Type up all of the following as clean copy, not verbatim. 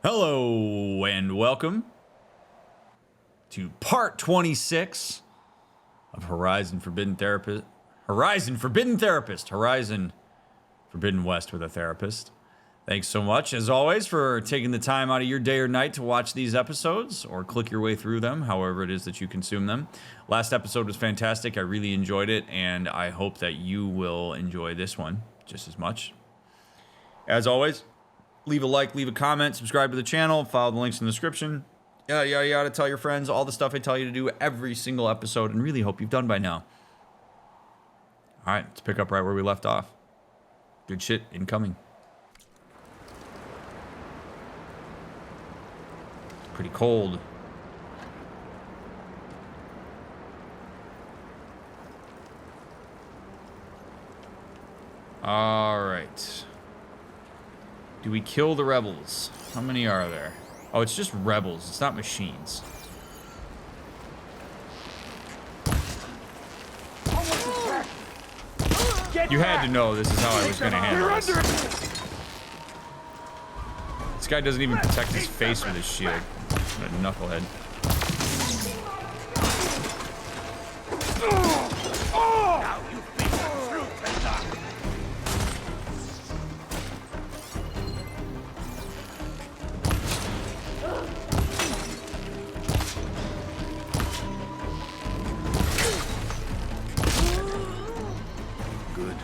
Hello and welcome to part 26 of Horizon Forbidden West with a therapist. Thanks so much, as always, for taking the time out of your day or night to watch these episodes or click your way through them, however it is that you consume them. Last episode was fantastic. I really enjoyed it, and I hope that you will enjoy this one just as much. As always, leave a like, leave a comment, subscribe to the channel, follow the links in the description, yada, yada, yada, tell your friends, all the stuff I tell you to do every single episode, and really hope you've done by now. All right, let's pick up right where we left off. Good shit incoming. Pretty cold. All right. Do we kill the rebels? How many are there? Oh, it's just rebels. It's not machines. You had to know this is how I was going to handle this. This guy doesn't even protect his face with his shield. What a knucklehead. Good.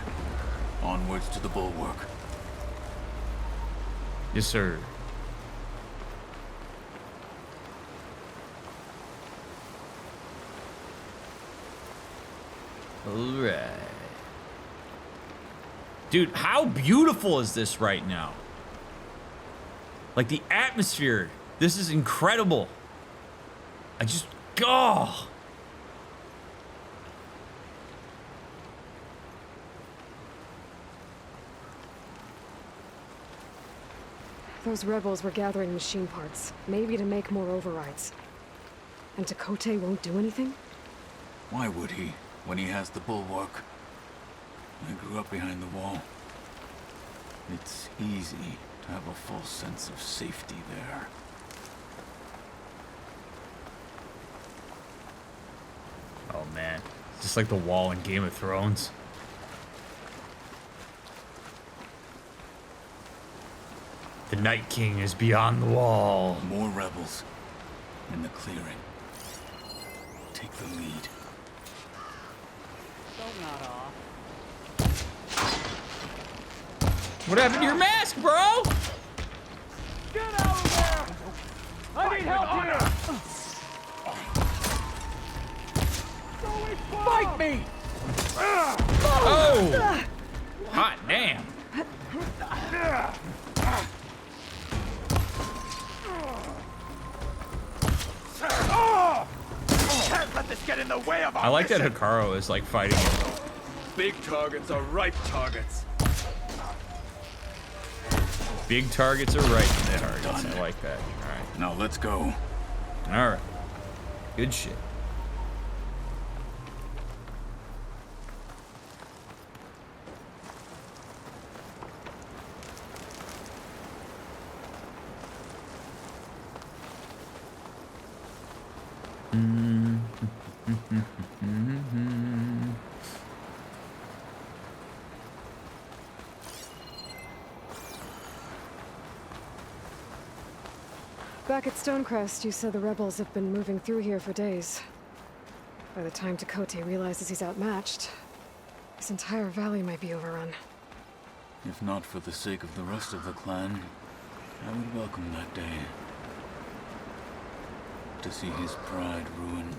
Onwards to the bulwark. Yes, sir. Alright. Dude, how beautiful is this right now? Like the atmosphere. This is incredible. I just, oh. Those rebels were gathering machine parts, maybe to make more overrides. And Tekotte won't do anything? Why would he, when he has the bulwark? I grew up behind the wall. It's easy to have a false sense of safety there. Oh man, it's just like the wall in Game of Thrones. The Night King is beyond the wall. More rebels in the clearing. Take the lead. What happened to your mask, bro? Get out of there! I need help here! Fight me! Oh! Hot damn. Can't let this get in the way of our I like that mission. Hikaru is like fighting him. Big targets are right targets. Big targets are right targets. I like that. Alright. Now let's go. Alright. Good shit. Back at Stonecrest, you said the rebels have been moving through here for days. By the time Tekotte realizes he's outmatched, this entire valley might be overrun. If not for the sake of the rest of the clan, I would welcome that day. To see his pride ruined.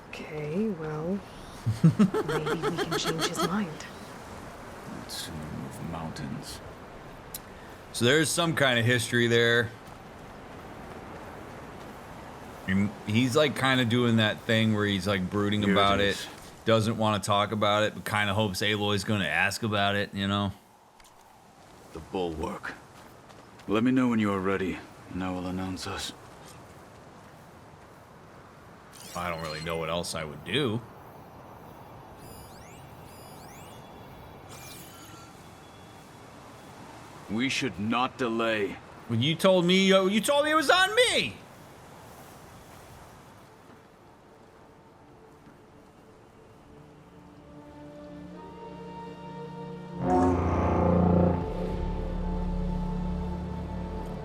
Okay, well, maybe we can change his mind. I'd sooner move mountains. So there's some kind of history there. He's like kind of doing that thing where he's like brooding Here about it it, is. doesn't want to talk about it, but kind of hopes Aloy's going to ask about it, you know? The bulwark. Let me know when you are ready, and I will announce us. I don't really know what else I would do. We should not delay. Well, you told me it was on me.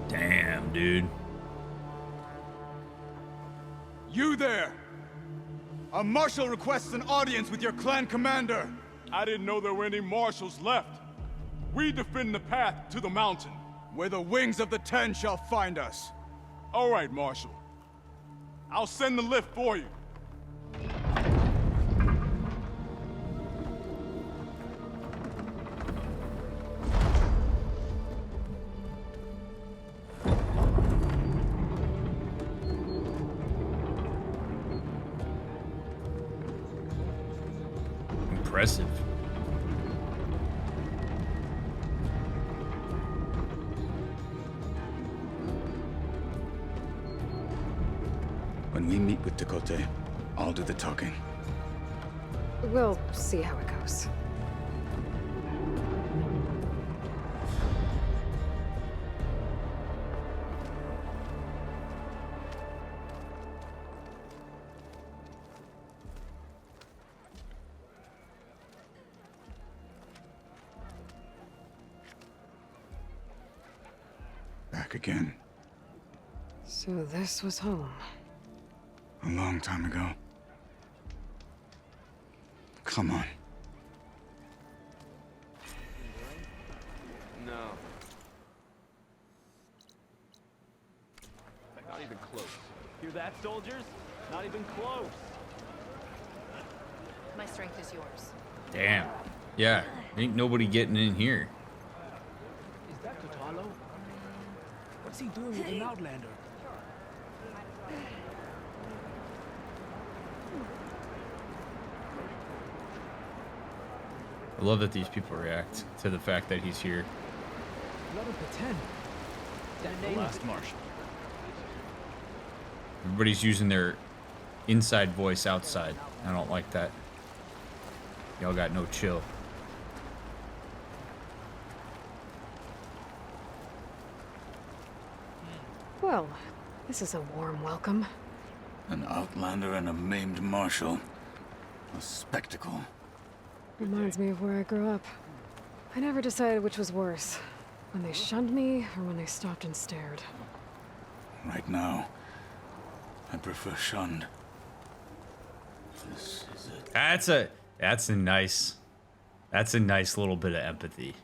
Damn, dude. You there! A marshal requests an audience with your clan commander. I didn't know there were any marshals left. We defend the path to the mountain. Where the wings of the Ten shall find us. All right, Marshal. I'll send the lift for you. Impressive. When we meet with Tekotte, I'll do the talking. We'll see how it goes. Back again. So this was home. A long time ago. Come on. No. Not even close. Hear that, soldiers? Not even close. My strength is yours. Damn. Yeah, ain't nobody getting in here. Is that Kotallo? What's he doing with an outlander? I love that these people react to the fact that he's here. Let him pretend. That name Last marshal. Everybody's using their inside voice outside. I don't like that. Y'all got no chill. Well, this is a warm welcome. An outlander and a maimed marshal. A spectacle. Reminds me of where I grew up. I never decided which was worse. When they shunned me, or when they stopped and stared. Right now, I prefer shunned. This is it. That's a nice little bit of empathy.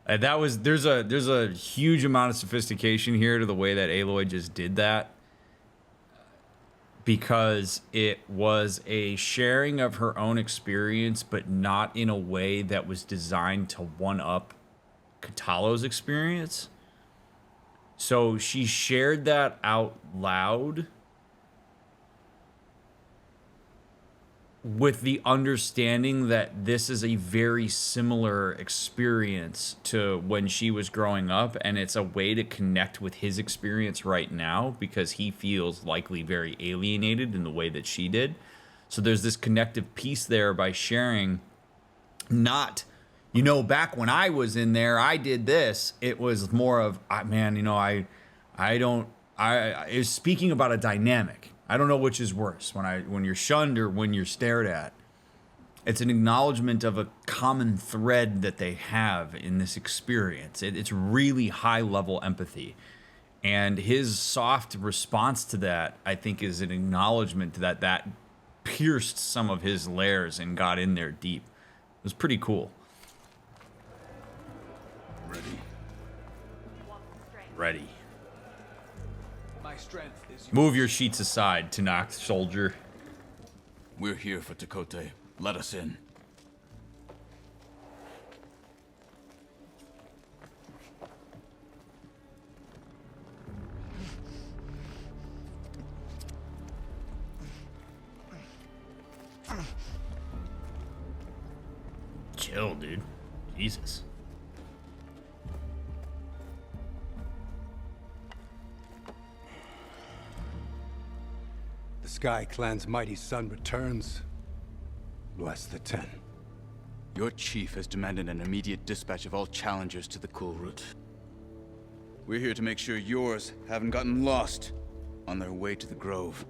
There's a huge amount of sophistication here to the way that Aloy just did that, because it was a sharing of her own experience, but not in a way that was designed to one-up Kotallo's experience. So she shared that out loud with the understanding that this is a very similar experience to when she was growing up, and it's a way to connect with his experience right now because he feels likely very alienated in the way that she did. So there's this connective piece there by sharing, not, you know, back when I was in there, I did this. It was more of, man, you know, it was speaking about a dynamic. I don't know which is worse, when you're shunned or when you're stared at. It's an acknowledgement of a common thread that they have in this experience. It's really high-level empathy. And his soft response to that, I think, is an acknowledgement that pierced some of his layers and got in there deep. It was pretty cool. Ready. my strength is yours. Move your sheets aside, Tanakh soldier. We're here for Tekotte. Let us in. Chill, dude. Jesus. The Sky Clan's mighty son returns. Bless the Ten. Your chief has demanded an immediate dispatch of all challengers to the Cool Route. We're here to make sure yours haven't gotten lost on their way to the Grove.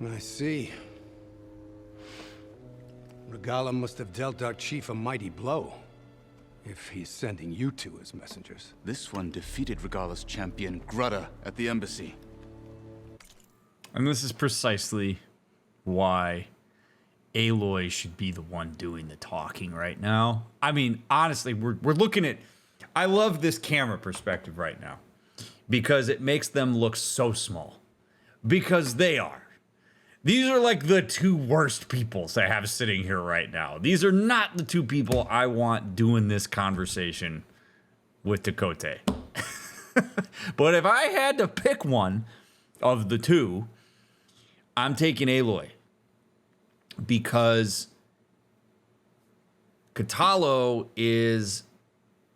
I see. Regala must have dealt our chief a mighty blow, if he's sending you two as messengers. This one defeated Regala's champion, Grutta, at the embassy. And this is precisely why Aloy should be the one doing the talking right now. I mean, honestly, we're looking at... I love this camera perspective right now because it makes them look so small. Because they are. These are like the two worst peoples I have sitting here right now. These are not the two people I want doing this conversation with Tekotte. But if I had to pick one of the two, I'm taking Aloy. Because Kotallo is,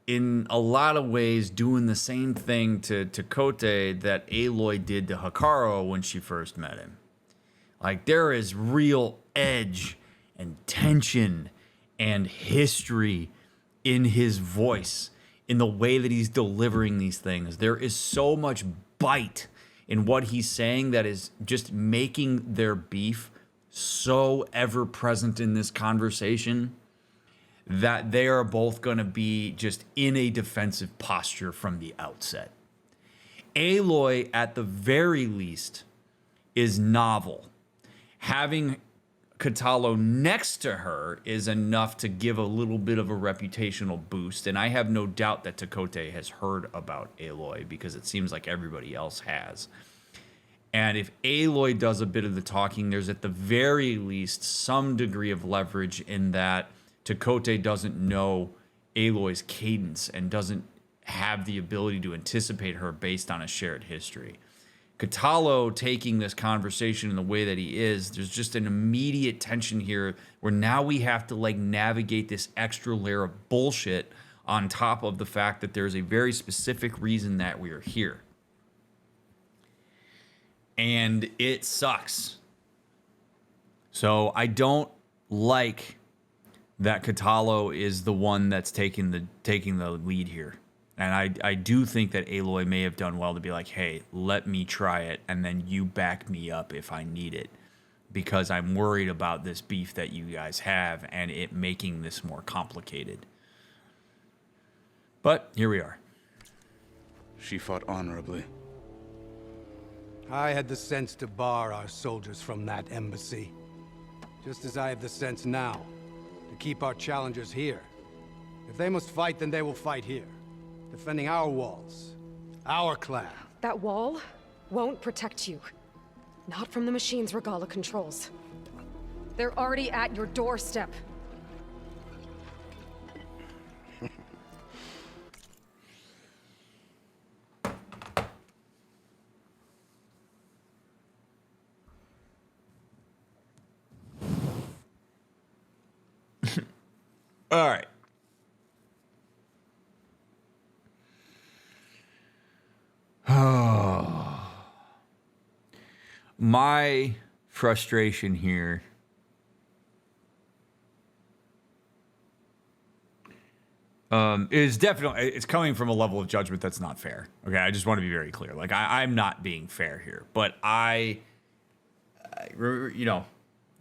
in a lot of ways, doing the same thing to Tekotte that Aloy did to Hikaru when she first met him. Like, there is real edge and tension and history in his voice, in the way that he's delivering these things. There is so much bite in what he's saying that is just making their beef so ever present in this conversation that they are both going to be just in a defensive posture from the outset. Aloy, at the very least, is novel. Having Kotallo next to her is enough to give a little bit of a reputational boost, and I have no doubt that Tekotte has heard about Aloy because it seems like everybody else has. And if Aloy does a bit of the talking, there's at the very least some degree of leverage in that Tekotte doesn't know Aloy's cadence and doesn't have the ability to anticipate her based on a shared history. Kotallo taking this conversation in the way that he is, there's just an immediate tension here where now we have to like navigate this extra layer of bullshit on top of the fact that there's a very specific reason that we are here. And it sucks. So I don't like that Kotallo is the one that's taking the lead here. And I do think that Aloy may have done well to be like, hey, let me try it, and then you back me up if I need it. Because I'm worried about this beef that you guys have and it making this more complicated. But here we are. She fought honorably. I had the sense to bar our soldiers from that embassy. Just as I have the sense now to keep our challengers here. If they must fight, then they will fight here. Defending our walls. Our clan. That wall won't protect you. Not from the machines Regala controls. They're already at your doorstep. All right. My frustration here is definitely, it's coming from a level of judgment that's not fair. Okay, I just want to be very clear. Like, I'm not being fair here, but you know,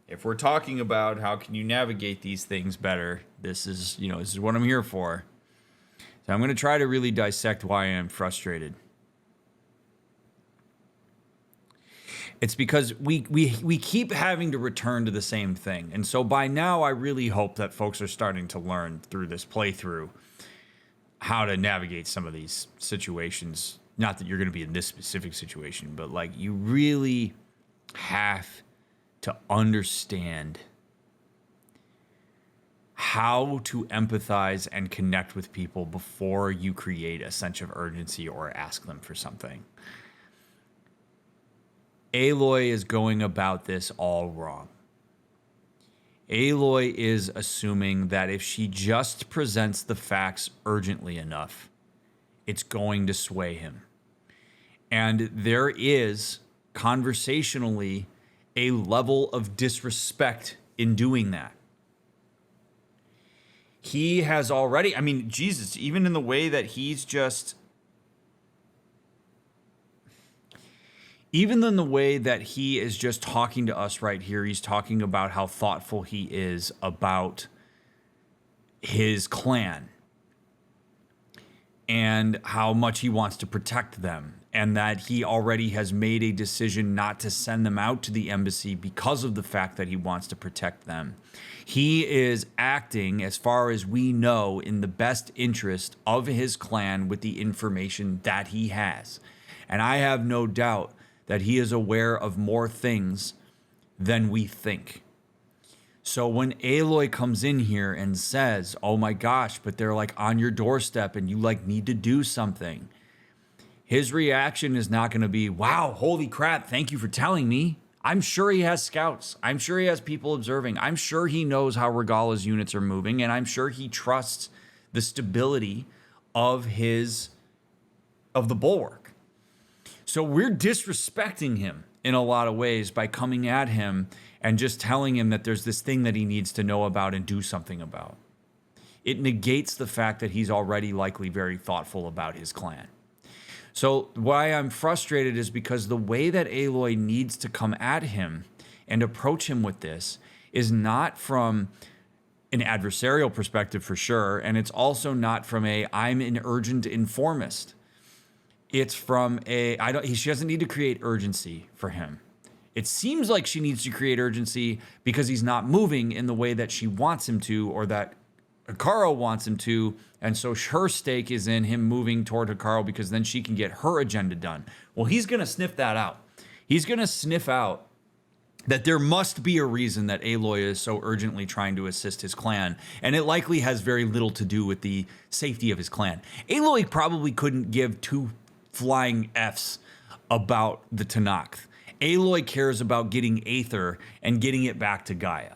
if we're talking about how can you navigate these things better, this is what I'm here for. So I'm going to try to really dissect why I'm frustrated. It's because we keep having to return to the same thing. And so by now, I really hope that folks are starting to learn through this playthrough how to navigate some of these situations. Not that you're going to be in this specific situation, but like you really have to understand how to empathize and connect with people before you create a sense of urgency or ask them for something. Aloy is going about this all wrong. Aloy is assuming that if she just presents the facts urgently enough, it's going to sway him. And there is, conversationally, a level of disrespect in doing that. He has already, I mean, Jesus, even in the way that he's just even in the way that he is just talking to us right here, he's talking about how thoughtful he is about his clan and how much he wants to protect them, and that he already has made a decision not to send them out to the embassy because of the fact that he wants to protect them. He is acting, as far as we know, in the best interest of his clan with the information that he has. And I have no doubt that he is aware of more things than we think. So when Aloy comes in here and says, oh my gosh, but they're like on your doorstep and you like need to do something, his reaction is not going to be, wow, holy crap, thank you for telling me. I'm sure he has scouts. I'm sure he has people observing. I'm sure he knows how Regala's units are moving, and I'm sure he trusts the stability of the bulwark. So we're disrespecting him in a lot of ways by coming at him and just telling him that there's this thing that he needs to know about and do something about. It negates the fact that he's already likely very thoughtful about his clan. So why I'm frustrated is because the way that Aloy needs to come at him and approach him with this is not from an adversarial perspective for sure, and it's also not from I'm an urgent informist. It's from she doesn't need to create urgency for him. It seems like she needs to create urgency because he's not moving in the way that she wants him to, or that Hikaru wants him to, and so her stake is in him moving toward Hikaru because then she can get her agenda done. Well, he's going to sniff that out. He's going to sniff out that there must be a reason that Aloy is so urgently trying to assist his clan, and it likely has very little to do with the safety of his clan. Aloy probably couldn't give two flying Fs about the Tenakth. Aloy cares about getting Aether and getting it back to Gaia.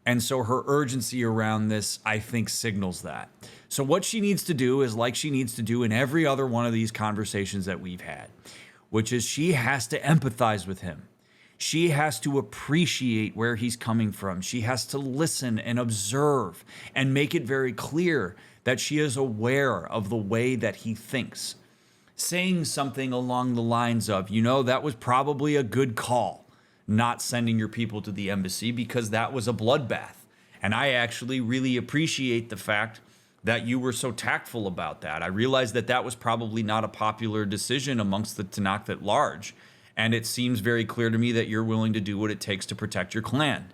And so her urgency around this, I think, signals that. So what she needs to do is like she needs to do in every other one of these conversations that we've had, which is she has to empathize with him. She has to appreciate where he's coming from. She has to listen and observe and make it very clear that she is aware of the way that he thinks. Saying something along the lines of, that was probably a good call, not sending your people to the embassy because that was a bloodbath. And I actually really appreciate the fact that you were so tactful about that. I realized that that was probably not a popular decision amongst the Tenakth at large. And it seems very clear to me that you're willing to do what it takes to protect your clan.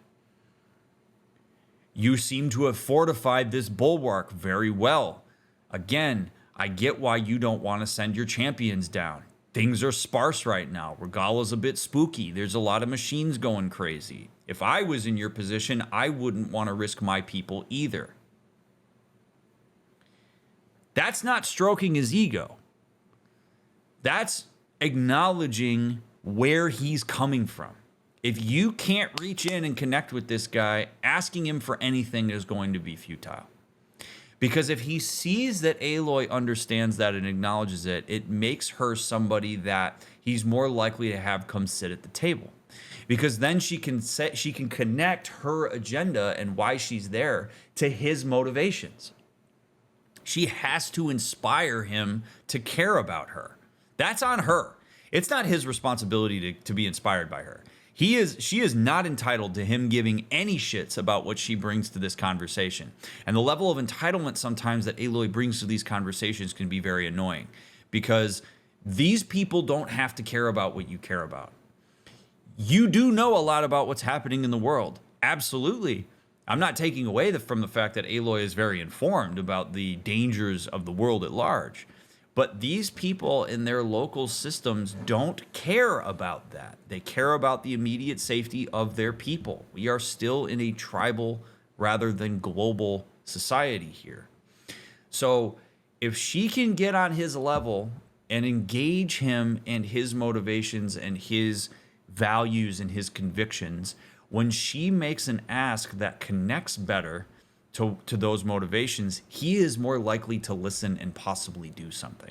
You seem to have fortified this bulwark very well. Again, I get why you don't want to send your champions down. Things are sparse right now. Regala's a bit spooky. There's a lot of machines going crazy. If I was in your position, I wouldn't want to risk my people either. That's not stroking his ego. That's acknowledging where he's coming from. If you can't reach in and connect with this guy, asking him for anything is going to be futile. Because if he sees that Aloy understands that and acknowledges it, it makes her somebody that he's more likely to have come sit at the table. Because then she can connect her agenda and why she's there to his motivations. She has to inspire him to care about her. That's on her. It's not his responsibility to be inspired by her. She is not entitled to him giving any shits about what she brings to this conversation. And the level of entitlement sometimes that Aloy brings to these conversations can be very annoying, because these people don't have to care about what you care about. You do know a lot about what's happening in the world. Absolutely. I'm not taking away from the fact that Aloy is very informed about the dangers of the world at large. But these people in their local systems don't care about that. They care about the immediate safety of their people. We are still in a tribal rather than global society here. So if she can get on his level and engage him and his motivations and his values and his convictions, when she makes an ask that connects better to those motivations, he is more likely to listen and possibly do something.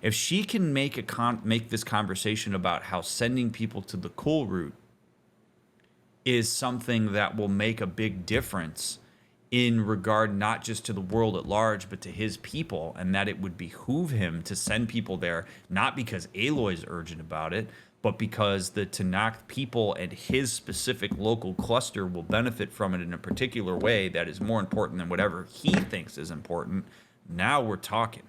If she can make this conversation about how sending people to the cool route is something that will make a big difference in regard not just to the world at large, but to his people, and that it would behoove him to send people there, not because Aloy's urgent about it, but because the Tenakth people and his specific local cluster will benefit from it in a particular way that is more important than whatever he thinks is important. Now we're talking.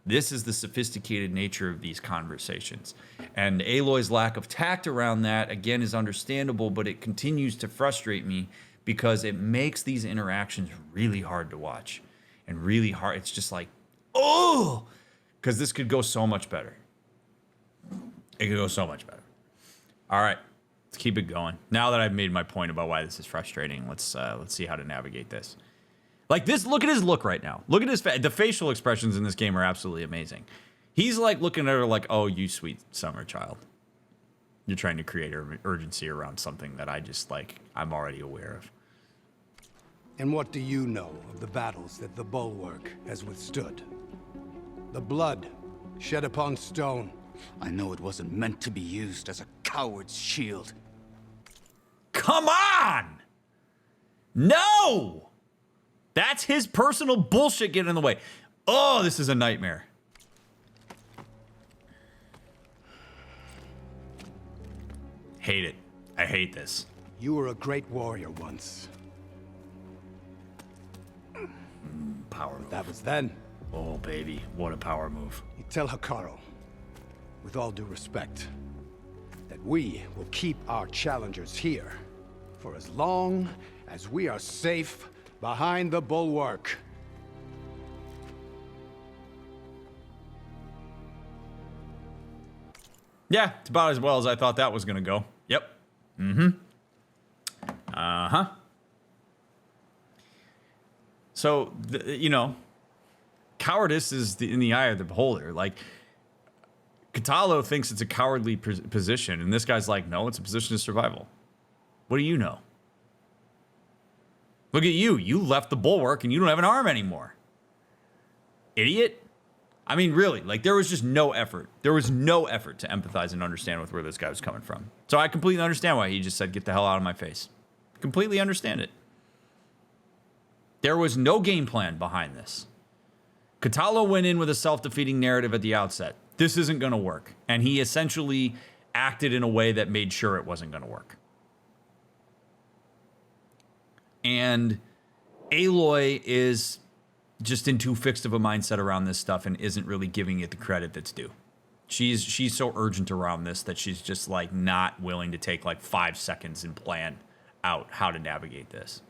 This is the sophisticated nature of these conversations. And Aloy's lack of tact around that, again, is understandable, but it continues to frustrate me because it makes these interactions really hard to watch and really hard. It's just like, oh, because this could go so much better. It could go so much better. All right, let's keep it going. Now that I've made my point about why this is frustrating, let's see how to navigate this. Like this, look at his look right now. Look at his the facial expressions in this game are absolutely amazing. He's like looking at her like, oh, you sweet summer child. You're trying to create urgency around something that I just like, I'm already aware of. And what do you know of the battles that the bulwark has withstood? The blood shed upon stone. I know it wasn't meant to be used as a coward's shield. Come on! No! That's his personal bullshit getting in the way. Oh, this is a nightmare. Hate it. I hate this. You were a great warrior once. Power move. That was then. Oh, baby. What a power move. You tell Hikaru, with all due respect, that we will keep our challengers here for as long as we are safe behind the bulwark. Yeah, it's about as well as I thought that was going to go. Yep. Mm-hmm. Uh-huh. So, you know, cowardice is in the eye of the beholder. Like, Kotallo thinks it's a cowardly position, and this guy's like, no, it's a position of survival. What do you know? Look at you. You left the bulwark, and you don't have an arm anymore. Idiot. I mean, really, like, there was just no effort. There was no effort to empathize and understand with where this guy was coming from. So I completely understand why he just said, get the hell out of my face. Completely understand it. There was no game plan behind this. Kotallo went in with a self-defeating narrative at the outset. This isn't going to work. And he essentially acted in a way that made sure it wasn't going to work. And Aloy is just in too fixed of a mindset around this stuff and isn't really giving it the credit that's due. She's so urgent around this that she's just like not willing to take like 5 seconds and plan out how to navigate this.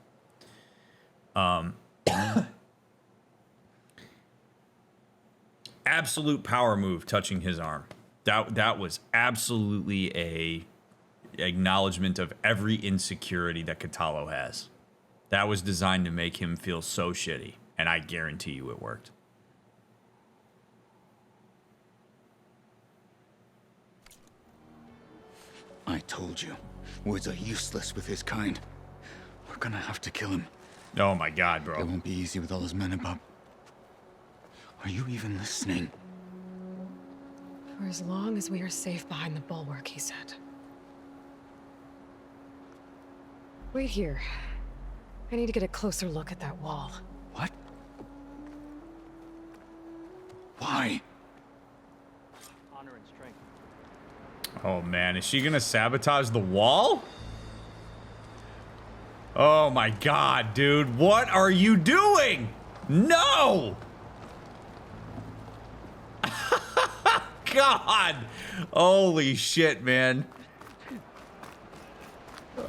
Absolute power move touching his arm. That was absolutely a acknowledgement of every insecurity that Kotallo has. That was designed to make him feel so shitty, and I guarantee you it worked. I told you, words are useless with his kind. We're gonna have to kill him. Oh my god, bro. It won't be easy with all his men above. Are you even listening? For as long as we are safe behind the bulwark, he said. Wait here. I need to get a closer look at that wall. What? Why? Honor and strength. Oh man, is she gonna sabotage the wall? Oh my god, dude. What are you doing? No! God! Holy shit, man.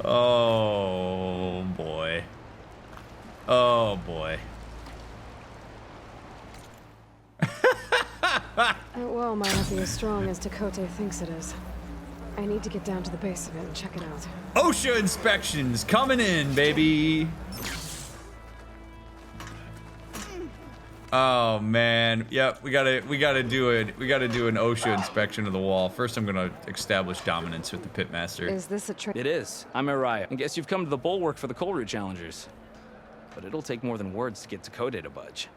Oh boy. Oh boy. That wall might not be as strong as Tekotte thinks it is. I need to get down to the base of it and check it out. OSHA inspections coming in, baby. Oh man, yep. We gotta do an OSHA inspection of the wall. First, I'm gonna establish dominance with the pitmaster. Is this a trick? It is. I'm Uriah. I guess you've come to the bulwark for the coal route challengers. But it'll take more than words to get Tekotte to budge.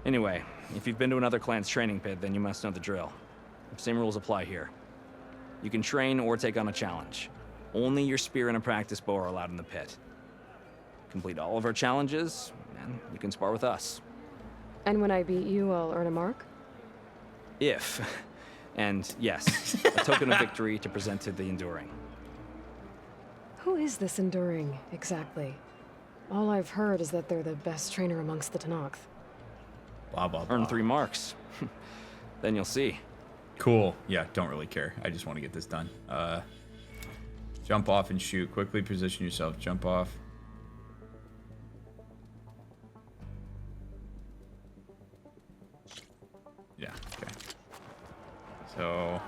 Anyway, if you've been to another clan's training pit, then you must know the drill. Same rules apply here. You can train or take on a challenge. Only your spear and a practice bow are allowed in the pit. Complete all of our challenges, and you can spar with us. And when I beat you, I'll earn a mark? If. And yes, a token of victory to present to the Enduring. Who is this Enduring, exactly? All I've heard is that they're the best trainer amongst the Tenakth. Blah, blah, blah. Earn 3 marks. Then you'll see. Cool. Yeah, don't really care. I just want to get this done. Jump off and shoot. Quickly position yourself. Jump off. Yeah, okay. So...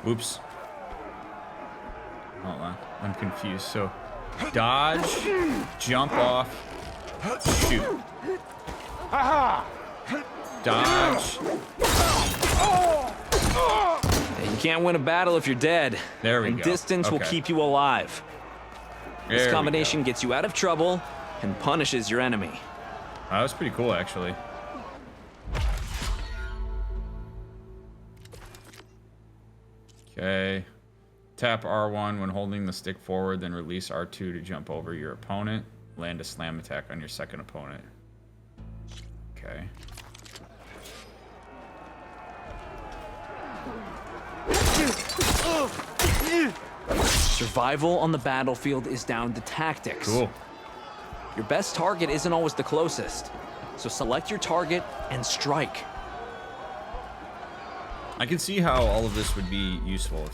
Oops. Hold on. I'm confused. So, dodge, jump off, shoot. Dodge. You can't win a battle if you're dead. There we and go. Distance will Okay. keep you alive. There This we combination go. gets you out of trouble and punishes your enemy. That was pretty cool, actually. Okay. Tap R1 when holding the stick forward, then release R2 to jump over your opponent. Land a slam attack on your second opponent. Okay. Survival on the battlefield is down to tactics. Cool. Your best target isn't always the closest, so select your target and strike. I can see how all of this would be useful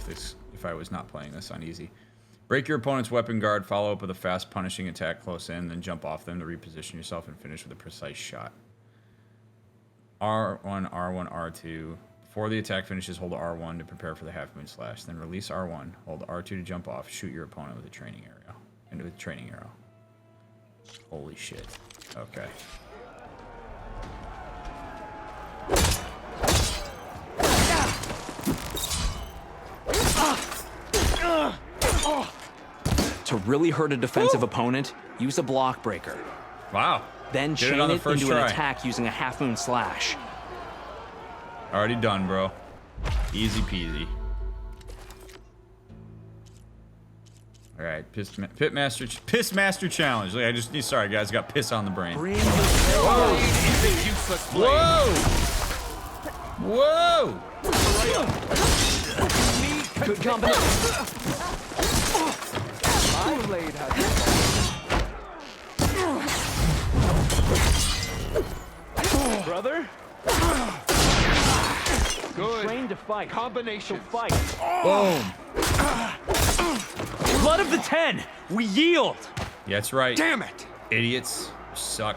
if I was not playing this on easy. Break your opponent's weapon guard, follow up with a fast punishing attack close in, then jump off them to reposition yourself and finish with a precise shot. R1, R1, R2. Before the attack finishes, hold R1 to prepare for the half moon slash. Then release R1, hold R2 to jump off, shoot your opponent with a training arrow. Into a training arrow. Holy shit. Okay. To really hurt a defensive opponent, use a block breaker. Wow. Then Did it chain on the it first into try. an attack using a half moon slash. Already done, bro. Easy peasy. All right, Piss Master challenge. I just need. Sorry, guys, got piss on the brain. Whoa! Whoa! Good combination. My blade has brother. Good. Trained to fight. Combination fight. Boom! Blood of the 10. We yield. Yeah, that's right. Damn it! Idiots. You suck.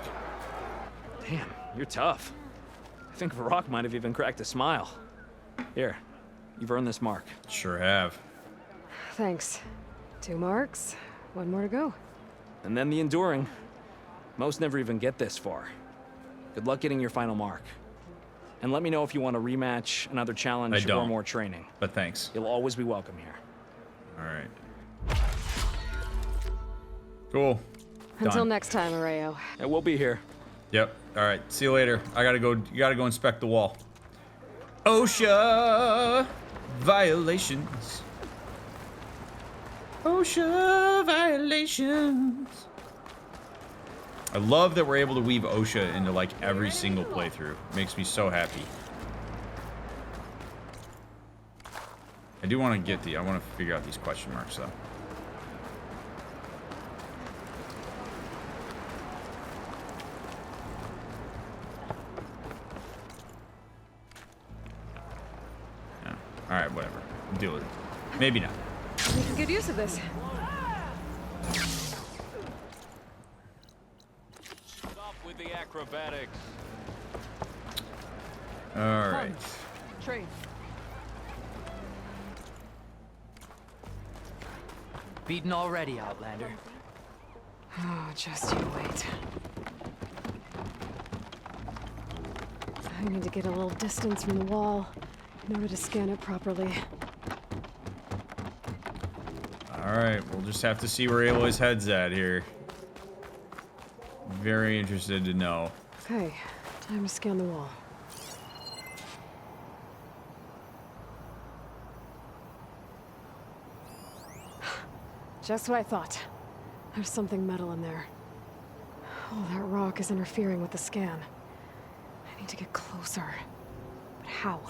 Damn, you're tough. I think Varrock might have even cracked a smile. Here, you've earned this mark. Sure have. Thanks. 2 marks, 1 more to go. And then the Enduring. Most never even get this far. Good luck getting your final mark. And let me know if you want a rematch, another challenge, I don't. or more training. But thanks. You'll always be welcome here. All right. Cool. Until Done. next time, Areo. And we'll be here. Yep. All right. See you later. I gotta go. You gotta go inspect the wall. OSHA violations. OSHA violations. I love that we're able to weave OSHA into like every single playthrough. Makes me so happy. I do want to I want to figure out these question marks though. Yeah. All right, whatever. Deal with it. Maybe not. Make good use of this. Stop with the acrobatics. All right. Train. Beaten already, Outlander. Oh, just you wait. I need to get a little distance from the wall in order to scan it properly. All right. We'll just have to see where Aloy's head's at here. Very interested to know. Okay, time to scan the wall. Just what I thought. There's something metal in there. Oh, that rock is interfering with the scan. I need to get closer. But how?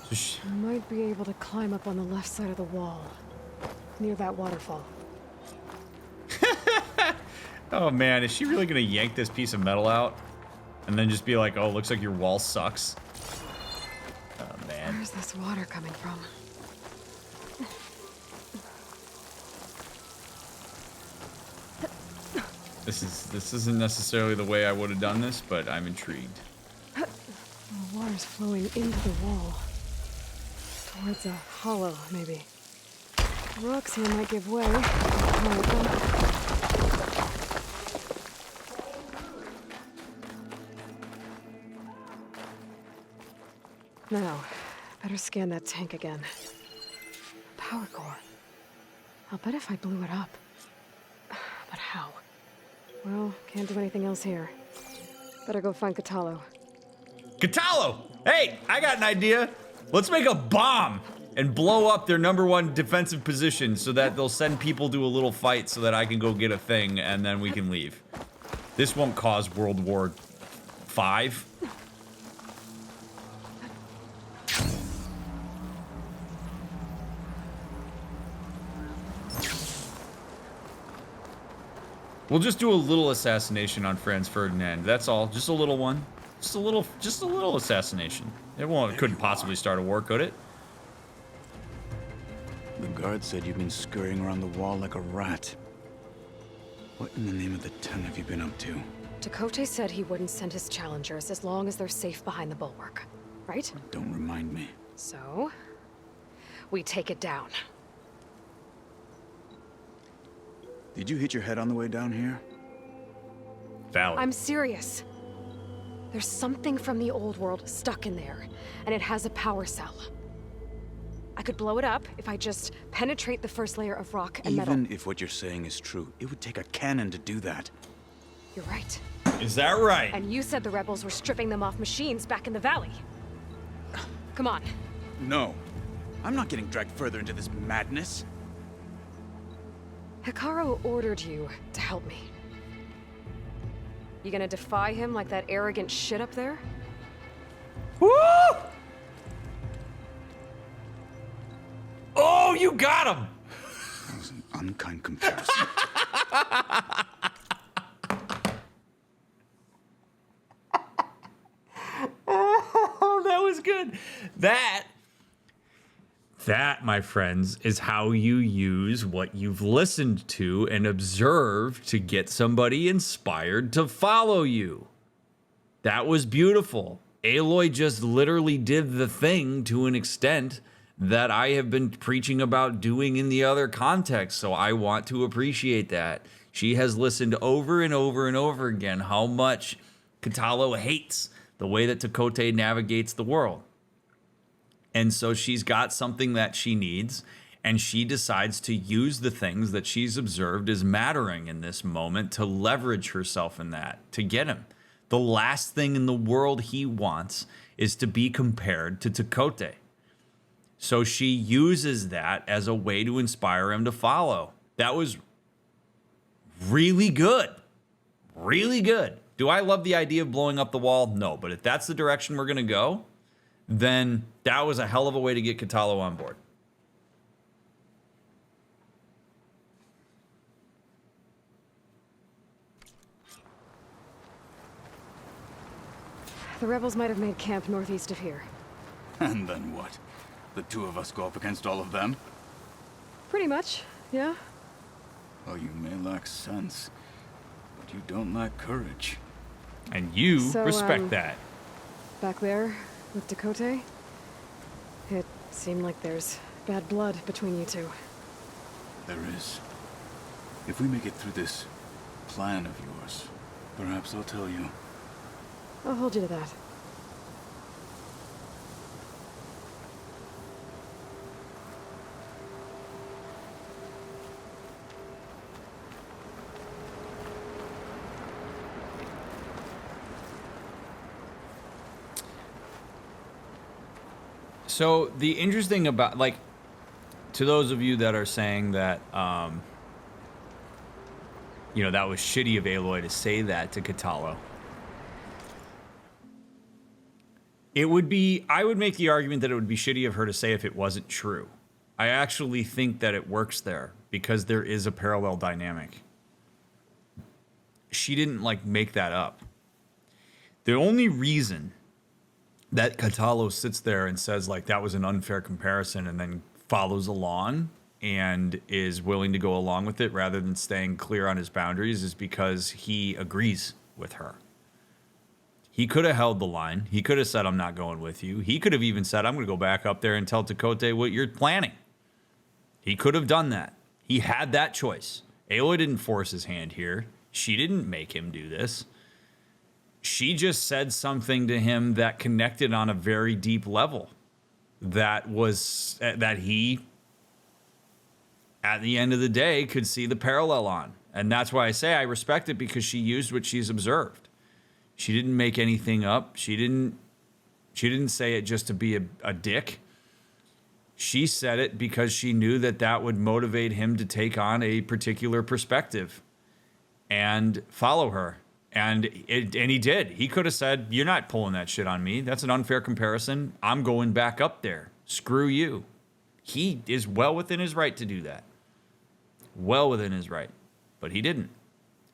I might be able to climb up on the left side of the wall, near that waterfall. Oh man, is she really gonna yank this piece of metal out? And then just be like, oh, looks like your wall sucks? Oh man. Where's this water coming from? This isn't necessarily the way I would have done this, but I'm intrigued. The water's flowing into the wall. Towards a hollow, maybe. The rocks here might give way. Now, better scan that tank again. Power core. I'll bet if I blew it up. But how? Well, can't do anything else here. Better go find Kotallo. Kotallo! Hey, I got an idea. Let's make a bomb and blow up their #1 defensive position so that they'll send people to a little fight so that I can go get a thing and then we can leave. This won't cause World War V. We'll just do a little assassination on Franz Ferdinand. That's all. Just a little one. Just a little assassination. It couldn't possibly start a war, could it? The guard said you've been scurrying around the wall like a rat. What in the name of the 10 have you been up to? Tekotte said he wouldn't send his challengers as long as they're safe behind the bulwark, right? Don't remind me. So, we take it down. Did you hit your head on the way down here? Valid. I'm serious. There's something from the old world stuck in there, and it has a power cell. I could blow it up if I just penetrate the first layer of rock and metal. Even if what you're saying is true, it would take a cannon to do that. You're right. Is that right? And you said the rebels were stripping them off machines back in the valley. Come on. No. I'm not getting dragged further into this madness. Hikaru ordered you to help me. You gonna defy him like that arrogant shit up there? Woo! Oh, you got him! That was an unkind comparison. Oh, that was good. That, my friends, is how you use what you've listened to and observed to get somebody inspired to follow you. That was beautiful. Aloy just literally did the thing to an extent that I have been preaching about doing in the other context, so I want to appreciate that. She has listened over and over and over again how much Kotallo hates the way that Tekotte navigates the world. And so she's got something that she needs, and she decides to use the things that she's observed as mattering in this moment to leverage herself in that, to get him. The last thing in the world he wants is to be compared to Tekotte. So she uses that as a way to inspire him to follow. That was really good. Really good. Do I love the idea of blowing up the wall? No, but if that's the direction we're going to go, then that was a hell of a way to get Kotallo on board. The rebels might have made camp northeast of here. And then what? The two of us go up against all of them? Pretty much, yeah. Oh, you may lack sense, but you don't lack courage. And you So, respect that. Back there, with Tekotte, it seemed like there's bad blood between you two. There is. If we make it through this plan of yours, perhaps I'll tell you. I'll hold you to that. So the interesting about, like, to those of you that are saying that, you know, that was shitty of Aloy to say that to Kotallo. It would be, I would make the argument that it would be shitty of her to say if it wasn't true. I actually think that it works there because there is a parallel dynamic. She didn't, like, make that up. The only reason that Kotallo sits there and says, like, that was an unfair comparison and then follows along and is willing to go along with it rather than staying clear on his boundaries is because he agrees with her. He could have held the line. He could have said, I'm not going with you. He could have even said, I'm going to go back up there and tell Tekotte what you're planning. He could have done that. He had that choice. Aloy didn't force his hand here. She didn't make him do this. She just said something to him that connected on a very deep level. That was, that he, at the end of the day, could see the parallel on. And that's why I say I respect it, because she used what she's observed. She didn't make anything up. She didn't say it just to be a dick. She said it because she knew that that would motivate him to take on a particular perspective and follow her. And he did. He could have said, you're not pulling that shit on me. That's an unfair comparison. I'm going back up there. Screw you. He is well within his right to do that. Well within his right. But he didn't.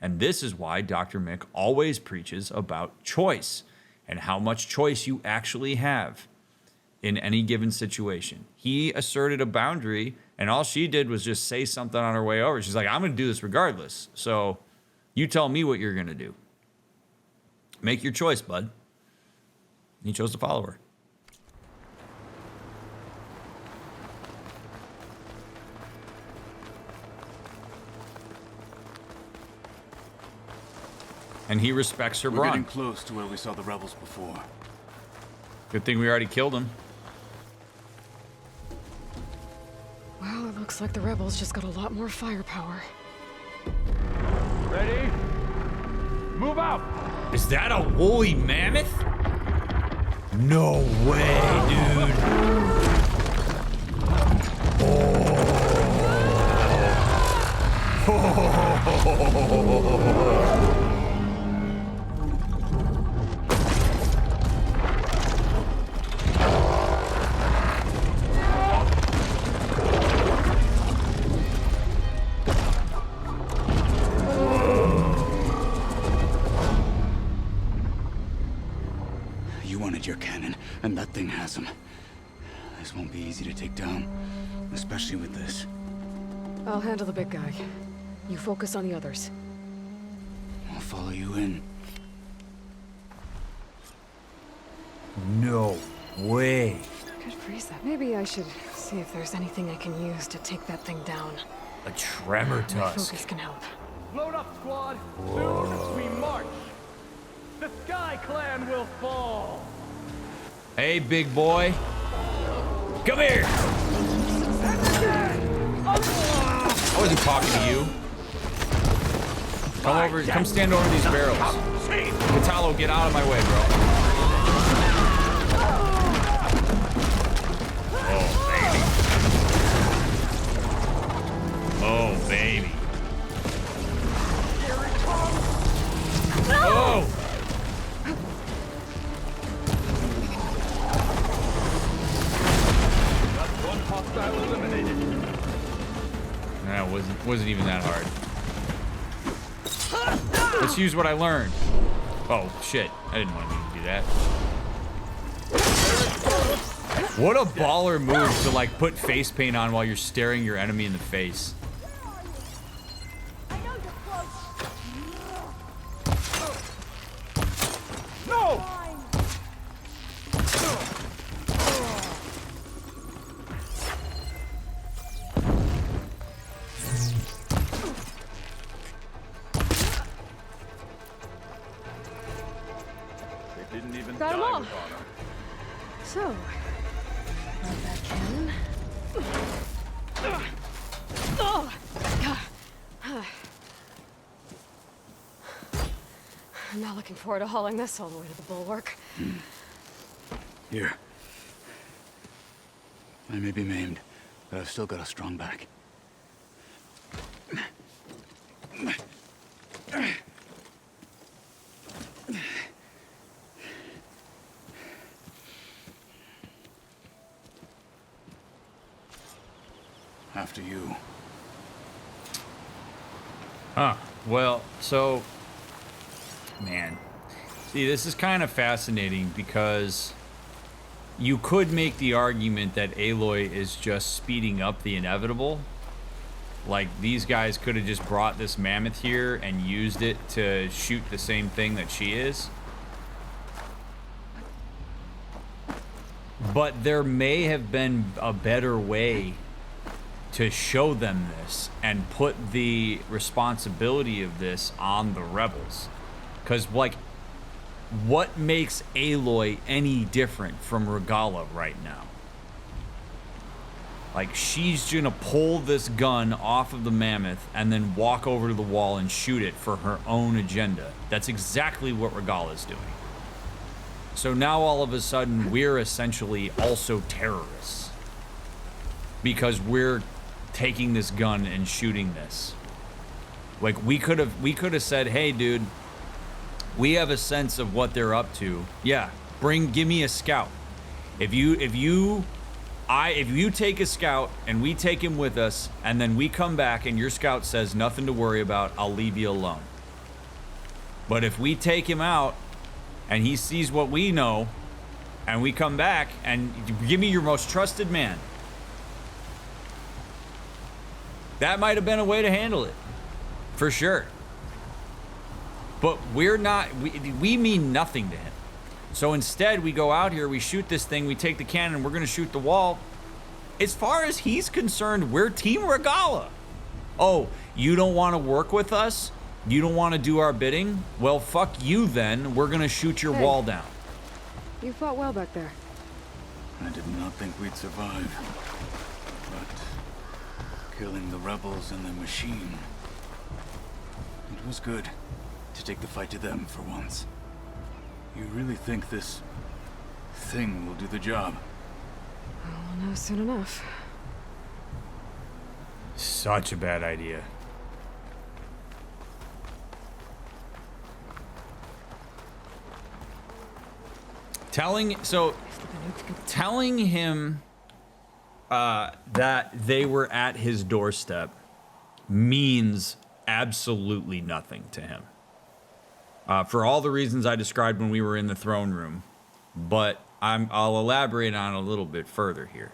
And this is why DrMick always preaches about choice and how much choice you actually have in any given situation. He asserted a boundary, and all she did was just say something on her way over. She's like, I'm going to do this regardless. So you tell me what you're going to do. Make your choice, bud. He chose to follow her. And he respects her We're brawn. getting close to where we saw the rebels before. Good thing we already killed him. Well, it looks like the rebels just got a lot more firepower. Ready? Move out! Is that a woolly mammoth? No way, dude. Oh. Your cannon, and that thing has him. This won't be easy to take down, especially with this. I'll handle the big guy. You focus on the others. I'll follow you in. No way. Good freeze that. Maybe I should see if there's anything I can use to take that thing down. A tremor My tusk. focus can help. Load up, squad! Soon we march! The Sky Clan will fall! Hey, big boy. Come here. I wasn't talking to you. Come over. Come stand over these barrels. Kotallo, get out of my way, bro. Oh, baby. Oh! That wasn't even that hard. Let's use what I learned. Oh shit! I didn't want me to do that. What a baller move to, like, put face paint on while you're staring your enemy in the face. No! Got them all. So, not that cannon. I'm not looking forward to hauling this all the way to the bulwark. Here. I may be maimed, but I've still got a strong back. After you. Well, so, man, see, this is kind of fascinating because you could make the argument that Aloy is just speeding up the inevitable. Like, these guys could have just brought this mammoth here and used it to shoot the same thing that she is. But there may have been a better way to show them this and put the responsibility of this on the rebels. Because, like, what makes Aloy any different from Regalla right now? Like, she's gonna pull this gun off of the mammoth and then walk over to the wall and shoot it for her own agenda. That's exactly what Regalla's doing. So now all of a sudden we're essentially also terrorists because we're taking this gun and shooting this. Like, we could have said, hey dude, we have a sense of what they're up to. Yeah, give me a scout. If you take a scout and we take him with us and then we come back and your scout says nothing to worry about, I'll leave you alone. But if we take him out and he sees what we know and we come back and give me your most trusted man, that might have been a way to handle it, for sure. But we're not, we mean nothing to him. So instead, we go out here, we shoot this thing, we take the cannon, we're gonna shoot the wall. As far as he's concerned, we're Team Regalla. Oh, you don't wanna work with us? You don't wanna do our bidding? Well, fuck you then, we're gonna shoot your wall down. You fought well back there. I did not think we'd survive. But killing the rebels and the machine, it was good to take the fight to them for once. You really think this thing will do the job? We'll know soon enough. Such a bad idea. Telling him that they were at his doorstep means absolutely nothing to him. For all the reasons I described when we were in the throne room, but I'll elaborate on it a little bit further here.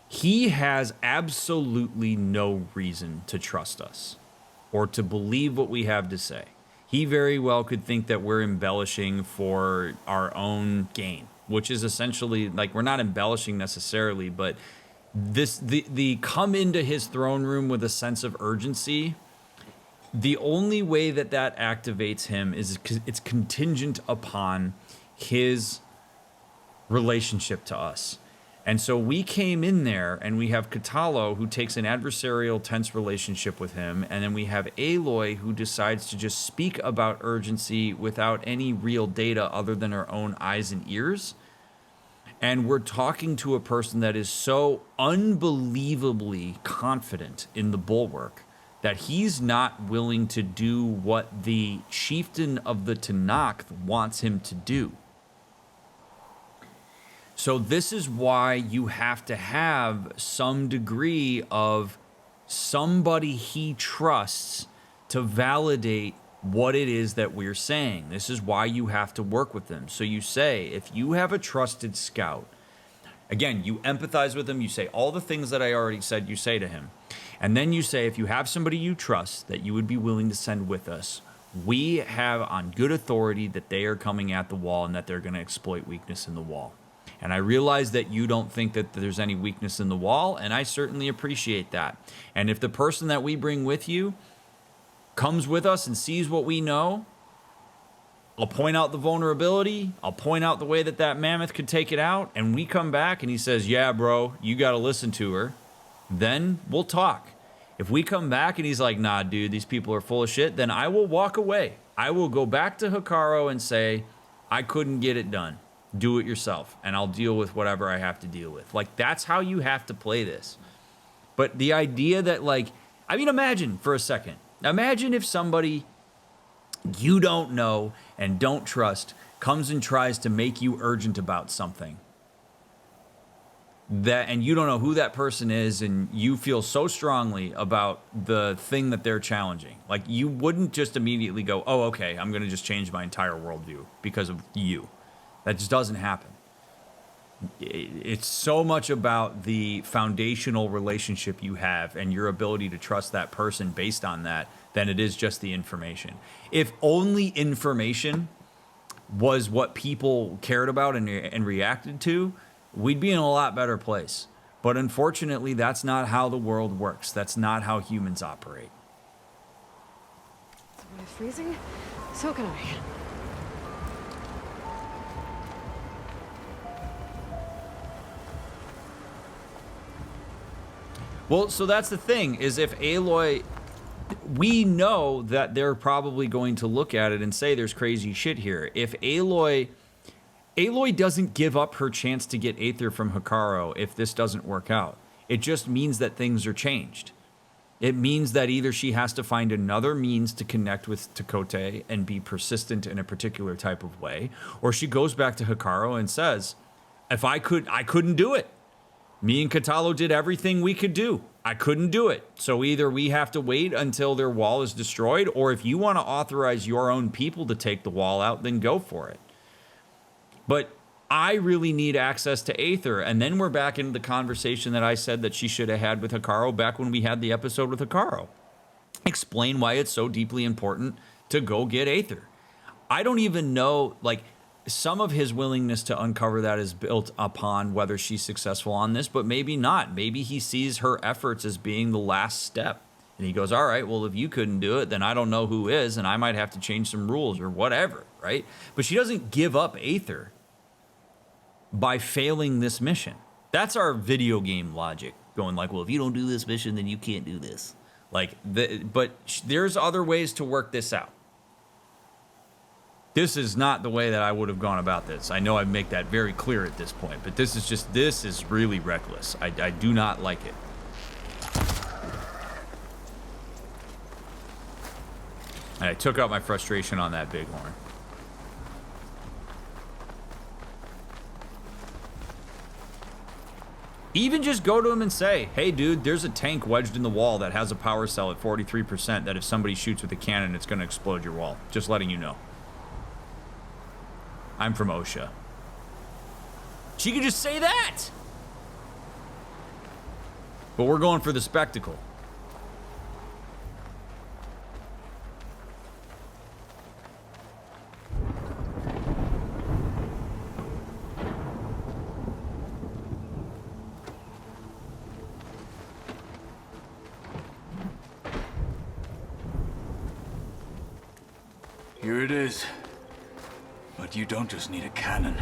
He has absolutely no reason to trust us or to believe what we have to say. He very well could think that we're embellishing for our own gain, which is essentially, like, we're not embellishing necessarily, but the come into his throne room with a sense of urgency. The only way that activates him is it's contingent upon his relationship to us. And so we came in there and we have Kotallo, who takes an adversarial, tense relationship with him. And then we have Aloy, who decides to just speak about urgency without any real data other than her own eyes and ears. And we're talking to a person that is so unbelievably confident in the bulwark that he's not willing to do what the chieftain of the Tanakh wants him to do. So this is why you have to have some degree of somebody he trusts to validate what it is that we're saying. This is why you have to work with them. So you say, if you have a trusted scout, again, you empathize with him, you say all the things that I already said you say to him. And then you say, if you have somebody you trust that you would be willing to send with us, we have on good authority that they are coming at the wall and that they're going to exploit weakness in the wall. And I realize that you don't think that there's any weakness in the wall, and I certainly appreciate that. And if the person that we bring with you comes with us and sees what we know, I'll point out the vulnerability, I'll point out the way that mammoth could take it out, and we come back and he says, yeah, bro, you got to listen to her, then we'll talk. If we come back and he's like, nah, dude, these people are full of shit, then I will walk away. I will go back to Hikaru and say, I couldn't get it done. do it yourself, and I'll deal with whatever I have to deal with. Like, that's how you have to play this. But the idea that, like, I mean, imagine for a second. Imagine if somebody you don't know and don't trust comes and tries to make you urgent about something. And you don't know who that person is, and you feel so strongly about the thing that they're challenging. Like, you wouldn't just immediately go, oh, okay, I'm going to just change my entire worldview because of you. That just doesn't happen. It's so much about the foundational relationship you have and your ability to trust that person based on that than it is just the information. If only information was what people cared about and reacted to, we'd be in a lot better place. But unfortunately, that's not how the world works. That's not how humans operate. So when I'm freezing, so can I. Well, so that's the thing, is if Aloy, we know that they're probably going to look at it and say there's crazy shit here. If Aloy doesn't give up her chance to get Aether from Hekarro if this doesn't work out. It just means that things are changed. It means that either she has to find another means to connect with Tekotte and be persistent in a particular type of way, or she goes back to Hekarro and says, if I couldn't do it. Me and Kotallo did everything we could do. I couldn't do it. So either we have to wait until their wall is destroyed, or if you want to authorize your own people to take the wall out, then go for it. But I really need access to Aether. And then we're back into the conversation that I said that she should have had with Hekarro back when we had the episode with Hekarro. Explain why it's so deeply important to go get Aether. I don't even know, like, some of his willingness to uncover that is built upon whether she's successful on this, but maybe not. Maybe he sees her efforts as being the last step. And he goes, all right, well, if you couldn't do it, then I don't know who is, and I might have to change some rules or whatever, right? But she doesn't give up Aether by failing this mission. That's our video game logic, going like, well, if you don't do this mission, then you can't do this. Like, but there's other ways to work this out. This is not the way that I would have gone about this. I know I make that very clear at this point, but this is really reckless. I do not like it. And I took out my frustration on that bighorn. Even just go to him and say, hey, dude, there's a tank wedged in the wall that has a power cell at 43% that if somebody shoots with a cannon, it's going to explode your wall. Just letting you know. I'm from OSHA. She could just say that. But we're going for the spectacle. Here it is. But you don't just need a cannon.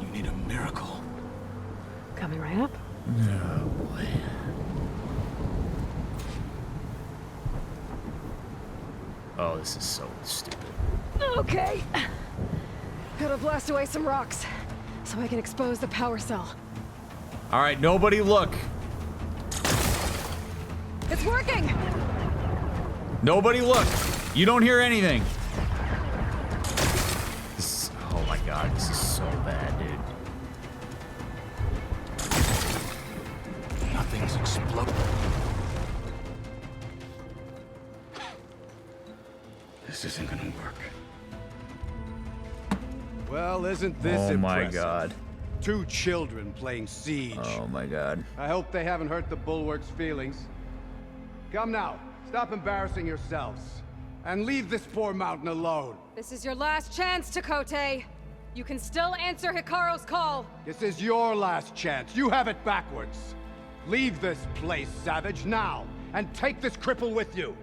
You need a miracle. Coming right up. Oh, boy. Oh, this is so stupid. Okay. Gotta blast away some rocks so I can expose the power cell. All right, nobody look. It's working! Nobody look. You don't hear anything. Oh my god, this is so bad, dude. Nothing's exploding. This isn't gonna work. Well, isn't this Oh my impressive? god. 2 children playing siege. Oh my god. I hope they haven't hurt the bulwark's feelings. Come now, stop embarrassing yourselves. And leave this poor mountain alone. This is your last chance, Tekotte. You can still answer Hekarro's call. This is your last chance. You have it backwards. Leave this place, Savage, now. And take this cripple with you.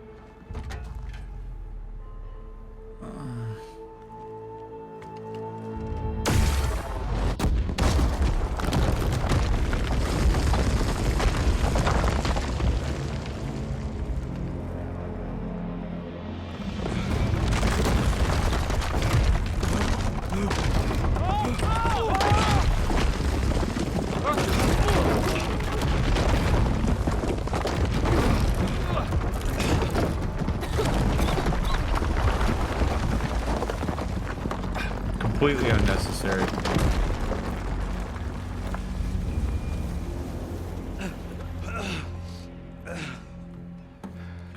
completely unnecessary.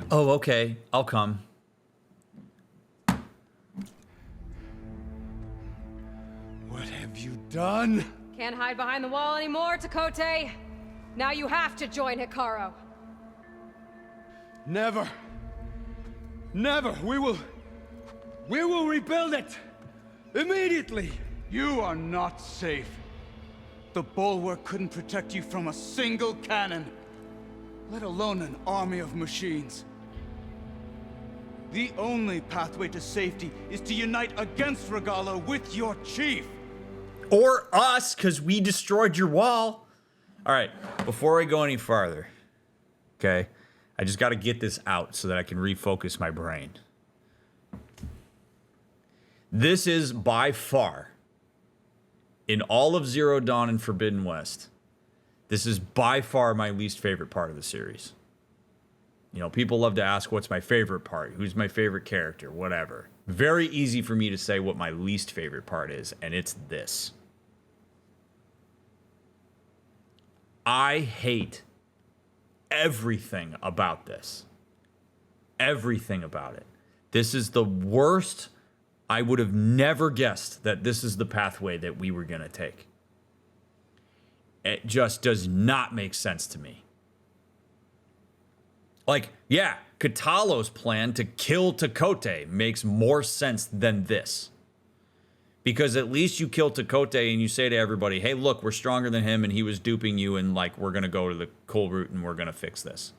Oh, okay. I'll come. What have you done? Can't hide behind the wall anymore, Tekotte. Now you have to join Hikaru. Never. Never. We will rebuild it. Immediately. You are not safe. The bulwark couldn't protect you from a single cannon, let alone an army of machines. The only pathway to safety is to unite against Regalla with your chief. Or us, because we destroyed your wall. All right, before I go any farther, okay, I just got to get this out so that I can refocus my brain. This is by far, in all of Zero Dawn and Forbidden West, this is by far my least favorite part of the series. You know, people love to ask, what's my favorite part? Who's my favorite character? Whatever. Very easy for me to say what my least favorite part is, and it's this. I hate everything about this. Everything about it. This is the worst. I would have never guessed that this is the pathway that we were going to take. It just does not make sense to me. Like, yeah, Kotallo's plan to kill Tekotte makes more sense than this. Because at least you kill Tekotte and you say to everybody, hey, look, we're stronger than him and he was duping you and, like, we're going to go to the coal route and we're going to fix this.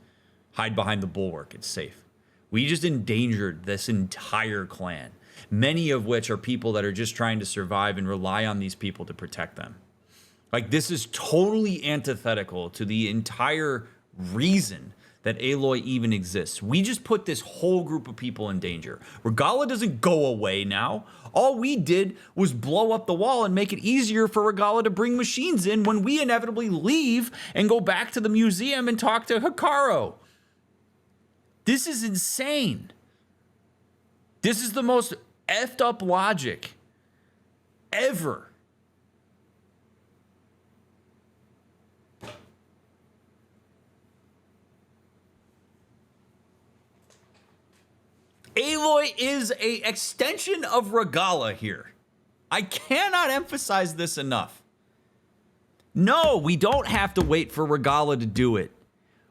Hide behind the bulwark. It's safe. We just endangered this entire clan, many of which are people that are just trying to survive and rely on these people to protect them. Like, this is totally antithetical to the entire reason that Aloy even exists. We just put this whole group of people in danger. Regalla doesn't go away now. All we did was blow up the wall and make it easier for Regalla to bring machines in when we inevitably leave and go back to the museum and talk to Hikaru. This is insane. This is the most effed up logic ever. Aloy is an extension of Regalla here. I cannot emphasize this enough. No, we don't have to wait for Regalla to do it.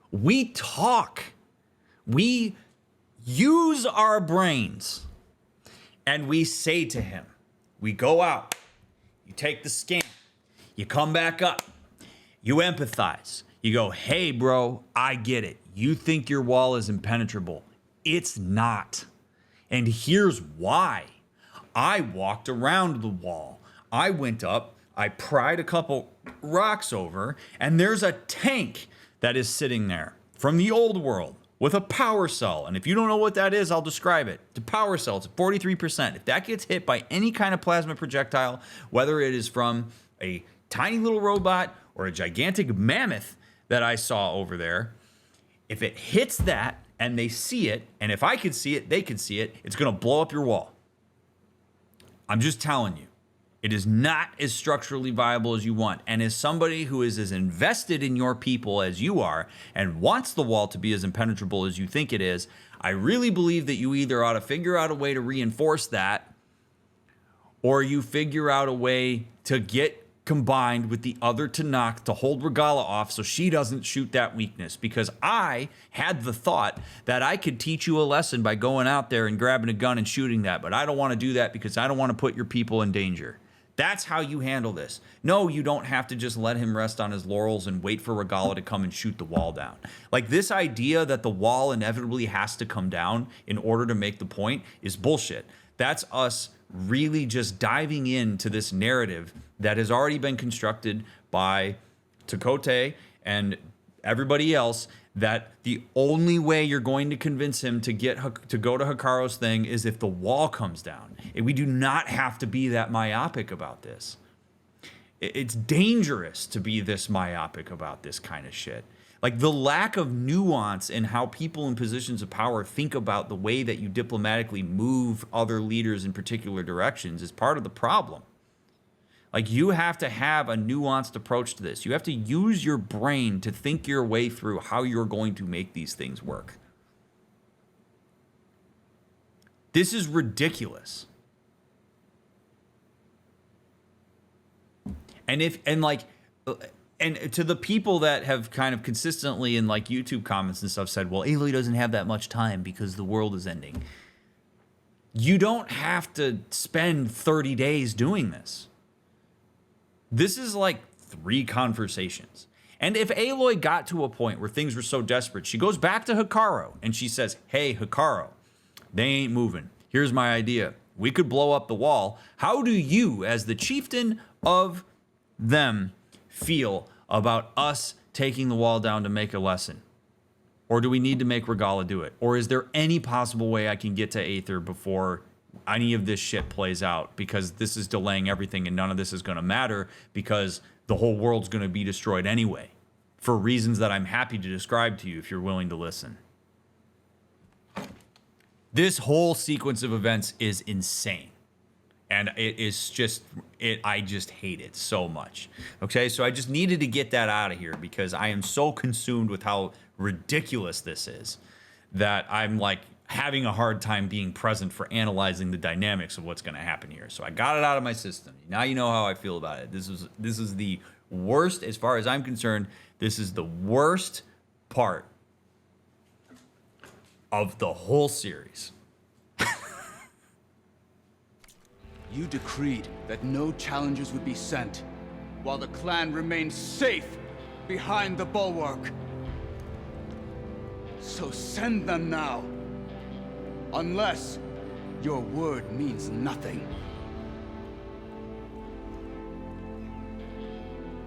We talk. We use our brains. And we say to him, we go out, you take the scan, you come back up, you empathize. You go, hey, bro, I get it. You think your wall is impenetrable. It's not. And here's why. I walked around the wall. I went up, I pried a couple rocks over, and there's a tank that is sitting there from the old world with a power cell. And if you don't know what that is, I'll describe it. The power cell, it's 43%. If that gets hit by any kind of plasma projectile, whether it is from a tiny little robot or a gigantic mammoth that I saw over there, if it hits that, and they see it, and if I could see it, they could see it, it's going to blow up your wall. I'm just telling you, it is not as structurally viable as you want. And as somebody who is as invested in your people as you are, and wants the wall to be as impenetrable as you think it is, I really believe that you either ought to figure out a way to reinforce that, or you figure out a way to get combined with the other Tanakh to hold Regalla off so she doesn't shoot that weakness. Because I had the thought that I could teach you a lesson by going out there and grabbing a gun and shooting that, but I don't want to do that because I don't want to put your people in danger. That's how you handle this. No, you don't have to just let him rest on his laurels and wait for Regalla to come and shoot the wall down. Like, this idea that the wall inevitably has to come down in order to make the point is bullshit. That's us really just diving into this narrative that has already been constructed by Tekotte and everybody else, that the only way you're going to convince him to go to Hikaru's thing is if the wall comes down. And we do not have to be that myopic about this. It's dangerous to be this myopic about this kind of shit. Like, the lack of nuance in how people in positions of power think about the way that you diplomatically move other leaders in particular directions is part of the problem. Like, you have to have a nuanced approach to this. You have to use your brain to think your way through how you're going to make these things work. This is ridiculous. And to the people that have kind of consistently in like YouTube comments and stuff said, well, Aloy doesn't have that much time because the world is ending. You don't have to spend 30 days doing this. This is like 3 conversations. And if Aloy got to a point where things were so desperate, she goes back to Hikaru and she says, hey, Hikaru, they ain't moving. Here's my idea. We could blow up the wall. How do you, as the chieftain of them, feel about us taking the wall down to make a lesson? Or do we need to make Regala do it? Or is there any possible way I can get to Aether before any of this shit plays out? Because this is delaying everything and none of this is going to matter because the whole world's going to be destroyed anyway, for reasons that I'm happy to describe to you if you're willing to listen. This whole sequence of events is insane. And it is just, I just hate it so much. Okay, so I just needed to get that out of here because I am so consumed with how ridiculous this is that I'm like having a hard time being present for analyzing the dynamics of what's going to happen here. So I got it out of my system. Now you know how I feel about it. This is the worst, as far as I'm concerned, this is the worst part of the whole series. You decreed that no challengers would be sent, while the clan remained safe behind the bulwark. So send them now. Unless your word means nothing.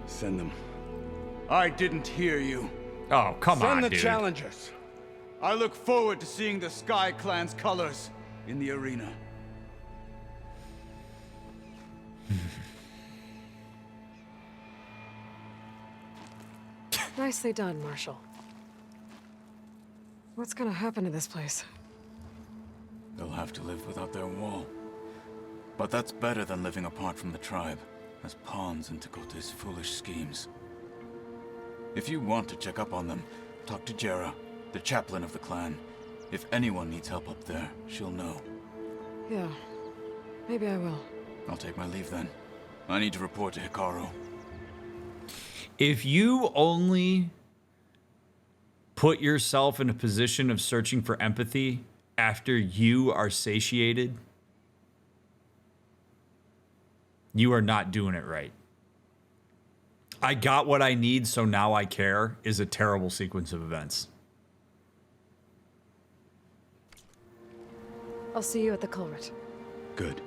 Send them. I didn't hear you. Oh, come on, Send the dude. challengers. I look forward to seeing the Sky Clan's colors in the arena. Nicely done, Marshal. What's gonna happen to this place? They'll have to live without their wall. But that's better than living apart from the tribe, as pawns in Tekotte's foolish schemes. If you want to check up on them, talk to Jera, the chaplain of the clan. If anyone needs help up there, she'll know. Yeah, maybe I will. I'll take my leave then. I need to report to Hikaru. If you only put yourself in a position of searching for empathy after you are satiated, you are not doing it right. I got what I need, so now I care is a terrible sequence of events. I'll see you at the culvert. Good.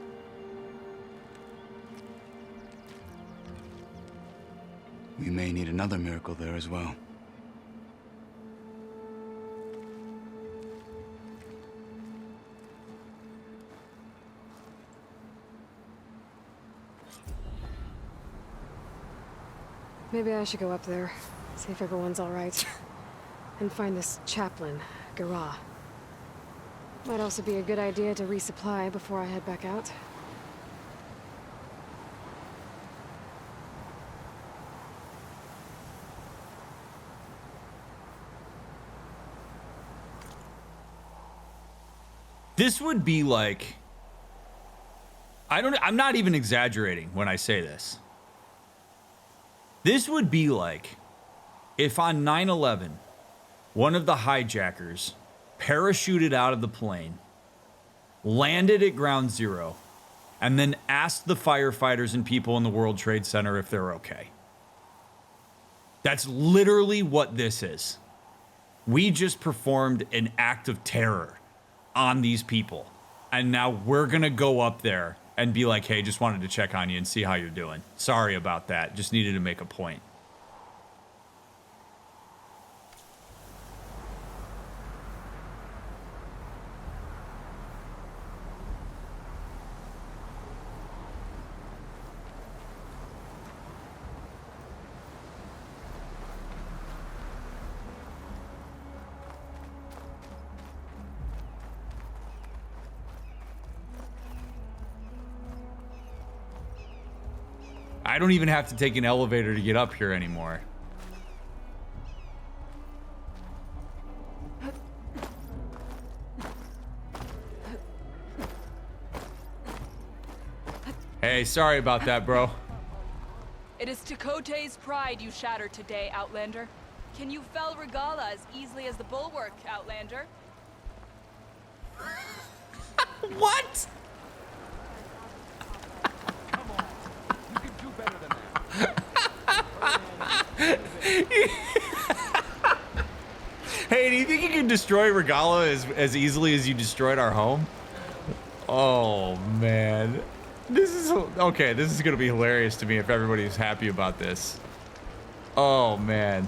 We may need another miracle there as well. Maybe I should go up there, see if everyone's all right, and find this chaplain, Gara. Might also be a good idea to resupply before I head back out. This would be like, I'm not even exaggerating when I say this. This would be like if on 9/11, one of the hijackers parachuted out of the plane, landed at ground zero, and then asked the firefighters and people in the World Trade Center if they're okay. That's literally what this is. We just performed an act of terror on these people. And now we're going to go up there and be like, hey, just wanted to check on you and see how you're doing. Sorry about that. Just needed to make a point. I don't even have to take an elevator to get up here anymore. Hey, sorry about that, bro. It is Tekotte's pride you shattered today, Outlander. Can you fell Regala as easily as the bulwark, Outlander? What? Come on. You can do better than that. Hey, do you think you can destroy Regala as easily as you destroyed our home? Oh, man. This is... Okay, this is going to be hilarious to me if everybody's happy about this. Oh, man.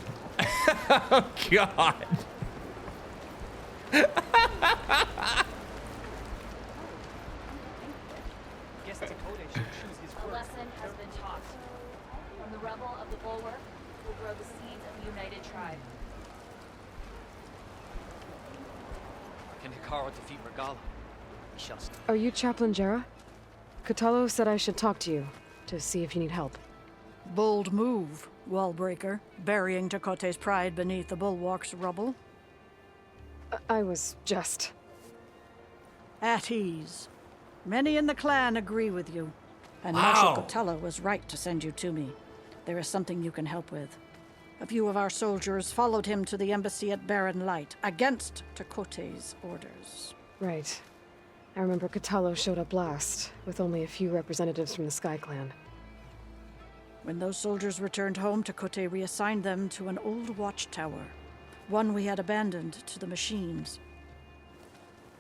Oh, God. Guess Tekotte should choose his A words. lesson has been taught. From the rebel of the bulwark will grow the seeds of a united tribe. Can Hikaru defeat Regala? We shall see. Are you Chaplain Jera? Kotallo said I should talk to you, to see if you need help. Bold move, Wallbreaker, burying Tekotte's pride beneath the bulwark's rubble. I was just... At ease. Many in the clan agree with you, and Wow. Marshal Kotallo was right to send you to me. There is something you can help with. A few of our soldiers followed him to the embassy at Barren Light, against Tekotte's orders. Right. I remember Kotallo showed up last, with only a few representatives from the Sky Clan. When those soldiers returned home, Tekotte reassigned them to an old watchtower, one we had abandoned to the machines.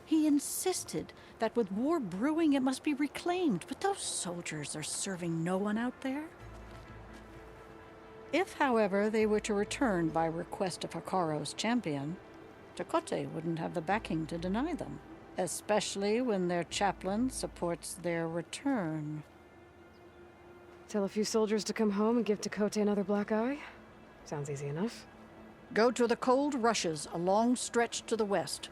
He insisted that with war brewing it must be reclaimed, but those soldiers are serving no one out there. If, however, they were to return by request of Hikaru's champion, Tekotte wouldn't have the backing to deny them, especially when their chaplain supports their return. Tell a few soldiers to come home and give Tekotte another black eye? Sounds easy enough. Go to the cold rushes, a long stretch to the west.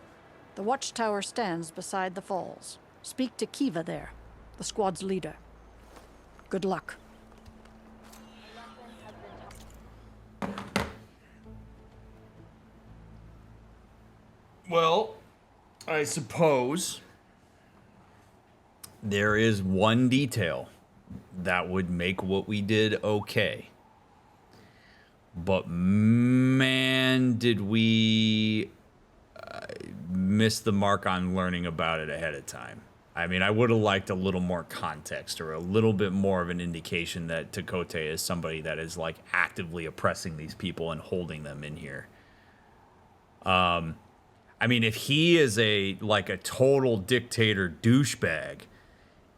The watchtower stands beside the falls. Speak to Kiva there, the squad's leader. Good luck. Well, I suppose there is one detail that would make what we did okay. But man, did we miss the mark on learning about it ahead of time. I mean, I would have liked a little more context or a little bit more of an indication that Tekotte is somebody that is like actively oppressing these people and holding them in here. I mean, if he is a total dictator douchebag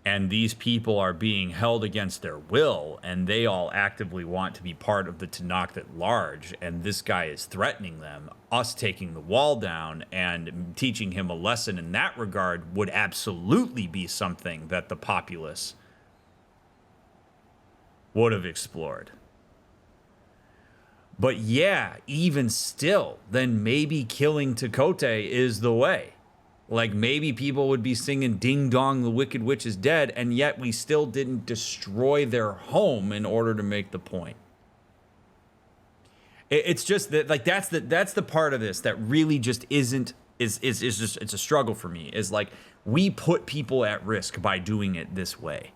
and these people are being held against their will and they all actively want to be part of the Tenakth at large, and this guy is threatening them, us taking the wall down and teaching him a lesson in that regard would absolutely be something that the populace would have explored. But yeah, even still, then maybe killing Tekotte is the way. Like, maybe people would be singing Ding Dong, the Wicked Witch is dead, and yet we still didn't destroy their home in order to make the point. It's just that, like, that's the part of this that really just isn't, is just, it's a struggle for me, is like, we put people at risk by doing it this way.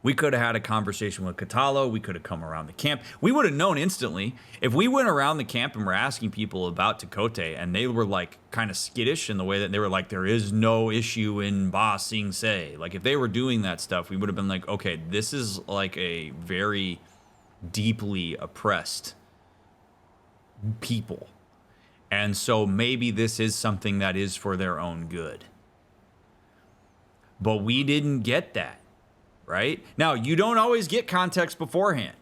We could have had a conversation with Kotallo. We could have come around the camp. We would have known instantly. If we went around the camp and were asking people about Tekotte and they were like kind of skittish in the way that they were like, there is no issue in Ba Sing Se. Like if they were doing that stuff, we would have been like, okay, this is like a very deeply oppressed people. And so maybe this is something that is for their own good. But we didn't get that. Right? Now, you don't always get context beforehand.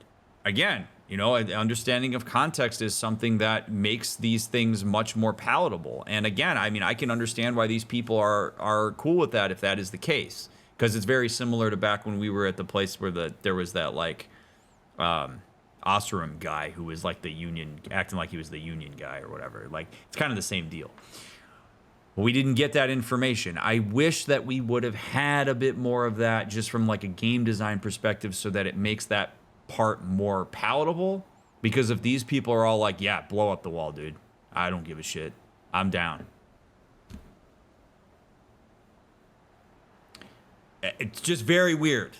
Again, you know, understanding of context is something that makes these things much more palatable. And again, I mean, I can understand why these people are cool with that if that is the case. Because it's very similar to back when we were at the place where there was that, like, Oseram guy who was, like, the Union, acting like he was the Union guy or whatever. Like, it's kind of the same deal. We didn't get that information. I wish that we would have had a bit more of that just from like a game design perspective so that it makes that part more palatable. Because if these people are all like, yeah, blow up the wall, dude. I don't give a shit. I'm down. It's just very weird.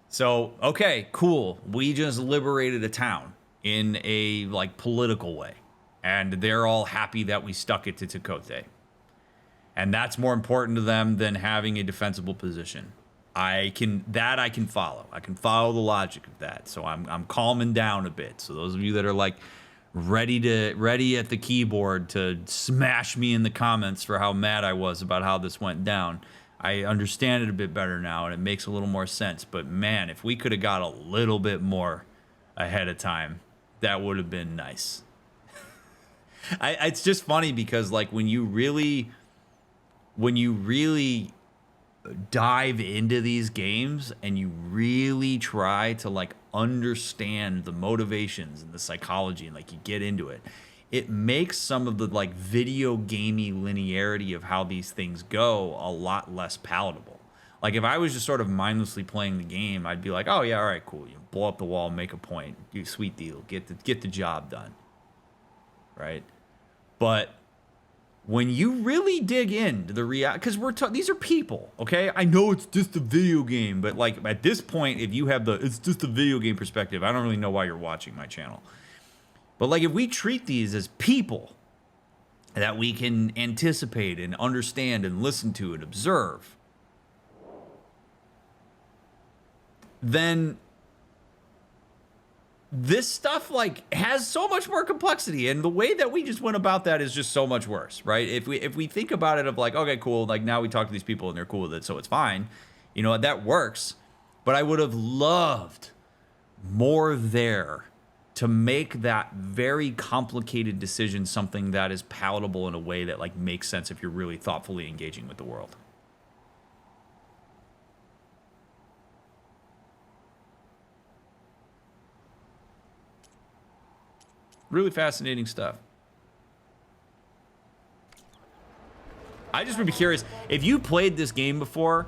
So, okay, cool. We just liberated a town in a like political way. And they're all happy that we stuck it to Tekotte. And that's more important to them than having a defensible position. I can follow. I can follow the logic of that. So I'm calming down a bit. So those of you that are like ready at the keyboard to smash me in the comments for how mad I was about how this went down, I understand it a bit better now and it makes a little more sense. But man, if we could have got a little bit more ahead of time, that would have been nice. It's just funny because like when you really dive into these games and you really try to like understand the motivations and the psychology and like you get into it, it makes some of the like video gamey linearity of how these things go a lot less palatable. Like if I was just sort of mindlessly playing the game, I'd be like, oh yeah, all right, cool. You blow up the wall, make a point, you sweet deal, get the job done, right? But when you really dig into the because these are people, okay? I know it's just a video game, but like at this point, if you have it's just a video game perspective, I don't really know why you're watching my channel. But like if we treat these as people that we can anticipate and understand and listen to and observe, then this stuff like has so much more complexity, and the way that we just went about that is just so much worse, right? If we think about it of like, okay, cool, like now we talk to these people and they're cool with it, so it's fine, you know, that works. But I would have loved more there to make that very complicated decision something that is palatable in a way that like makes sense if you're really thoughtfully engaging with the world. Really fascinating stuff. I just would be curious, if you played this game before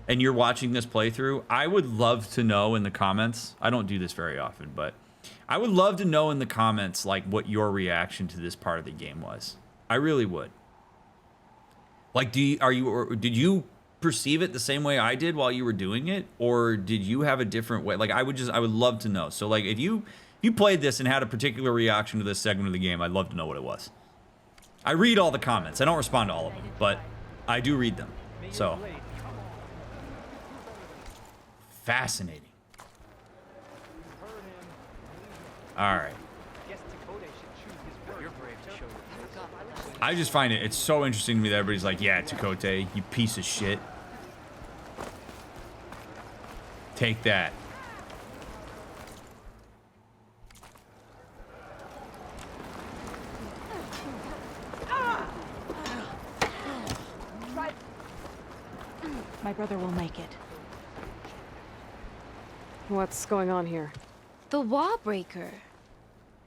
and you're watching this playthrough, I would love to know in the comments. I don't do this very often, but I would love to know in the comments like what your reaction to this part of the game was. I really would. Like, did you perceive it the same way I did while you were doing it, or did you have a different way? Like, I would love to know. So like if you played this and had a particular reaction to this segment of the game, I'd love to know what it was. I read all the comments. I don't respond to all of them, but I do read them. So, fascinating. All right. I just find it's so interesting to me that everybody's like, yeah, Tekotte, you piece of shit. Take that. My brother will make it. What's going on here? The wall breaker.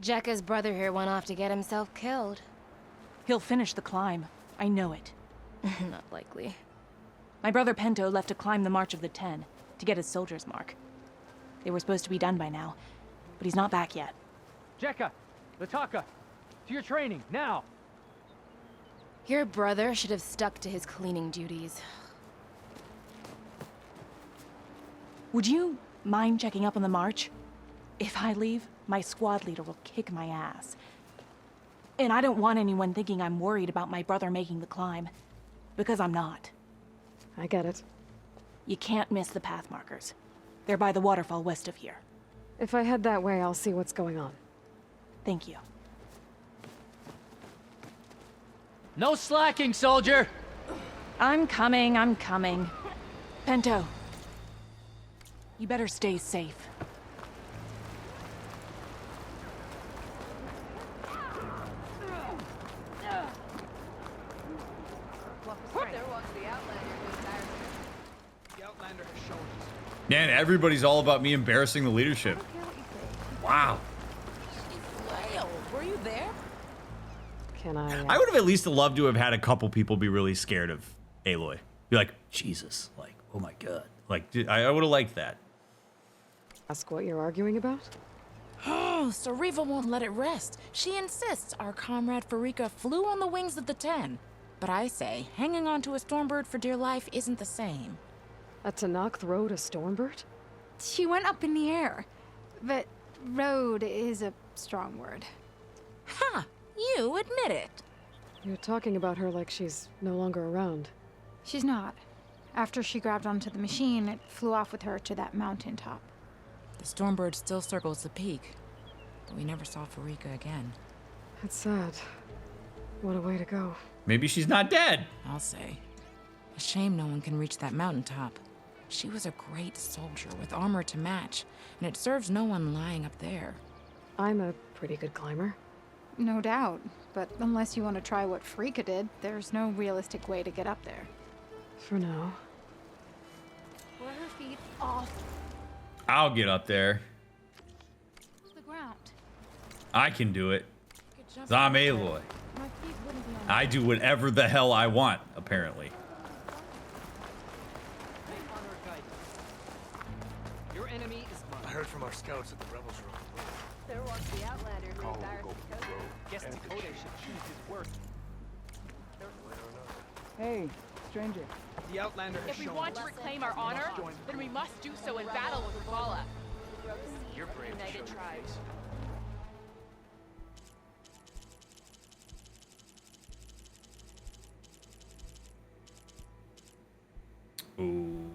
Jekka's brother here went off to get himself killed. He'll finish the climb. I know it. Not likely. My brother Pento left to climb the March of the Ten, to get his soldier's mark. They were supposed to be done by now, but he's not back yet. Jekka! Lataka! To your training, now! Your brother should have stuck to his cleaning duties. Would you mind checking up on the march? If I leave, my squad leader will kick my ass. And I don't want anyone thinking I'm worried about my brother making the climb. Because I'm not. I get it. You can't miss the path markers. They're by the waterfall west of here. If I head that way, I'll see what's going on. Thank you. No slacking, soldier! I'm coming. Pento. You better stay safe. Man, everybody's all about me embarrassing the leadership. Wow. Were you there? Can I... I would have at least loved to have had a couple people be really scared of Aloy. Be like, Jesus, like, oh my God. Like, I would have liked that. ask what you're arguing about? Oh, so Riva won't let it rest. She insists our comrade Farika flew on the wings of the 10. But I say, hanging on to a Stormbird for dear life isn't the same. A Tanakh rode a Stormbird? She went up in the air. But rode is a strong word. Ha! You admit it. You're talking about her like she's no longer around. She's not. After she grabbed onto the machine, it flew off with her to that mountaintop. The Stormbird still circles the peak, but we never saw Farika again. That's sad. What a way to go. Maybe she's not dead. I'll say. A shame no one can reach that mountaintop. She was a great soldier with armor to match, and it serves no one lying up there. I'm a pretty good climber. No doubt, but unless you want to try what Farika did, there's no realistic way to get up there. For now. Were her feet off I'll get up there. the ground? I can do it. 'Cause I'm Aloy. I do whatever the hell I want, apparently. Your enemy is mine. I heard from our scouts that the rebels are on the way. There was the Outlander who embarrassed Tekotte. Guess Tekotte should choose his work. Hey, stranger. The Outlander has If we shown want to reclaim our honor, then we must do so in battle with Regala. you're brave to show United your Tribes. face. Ooh.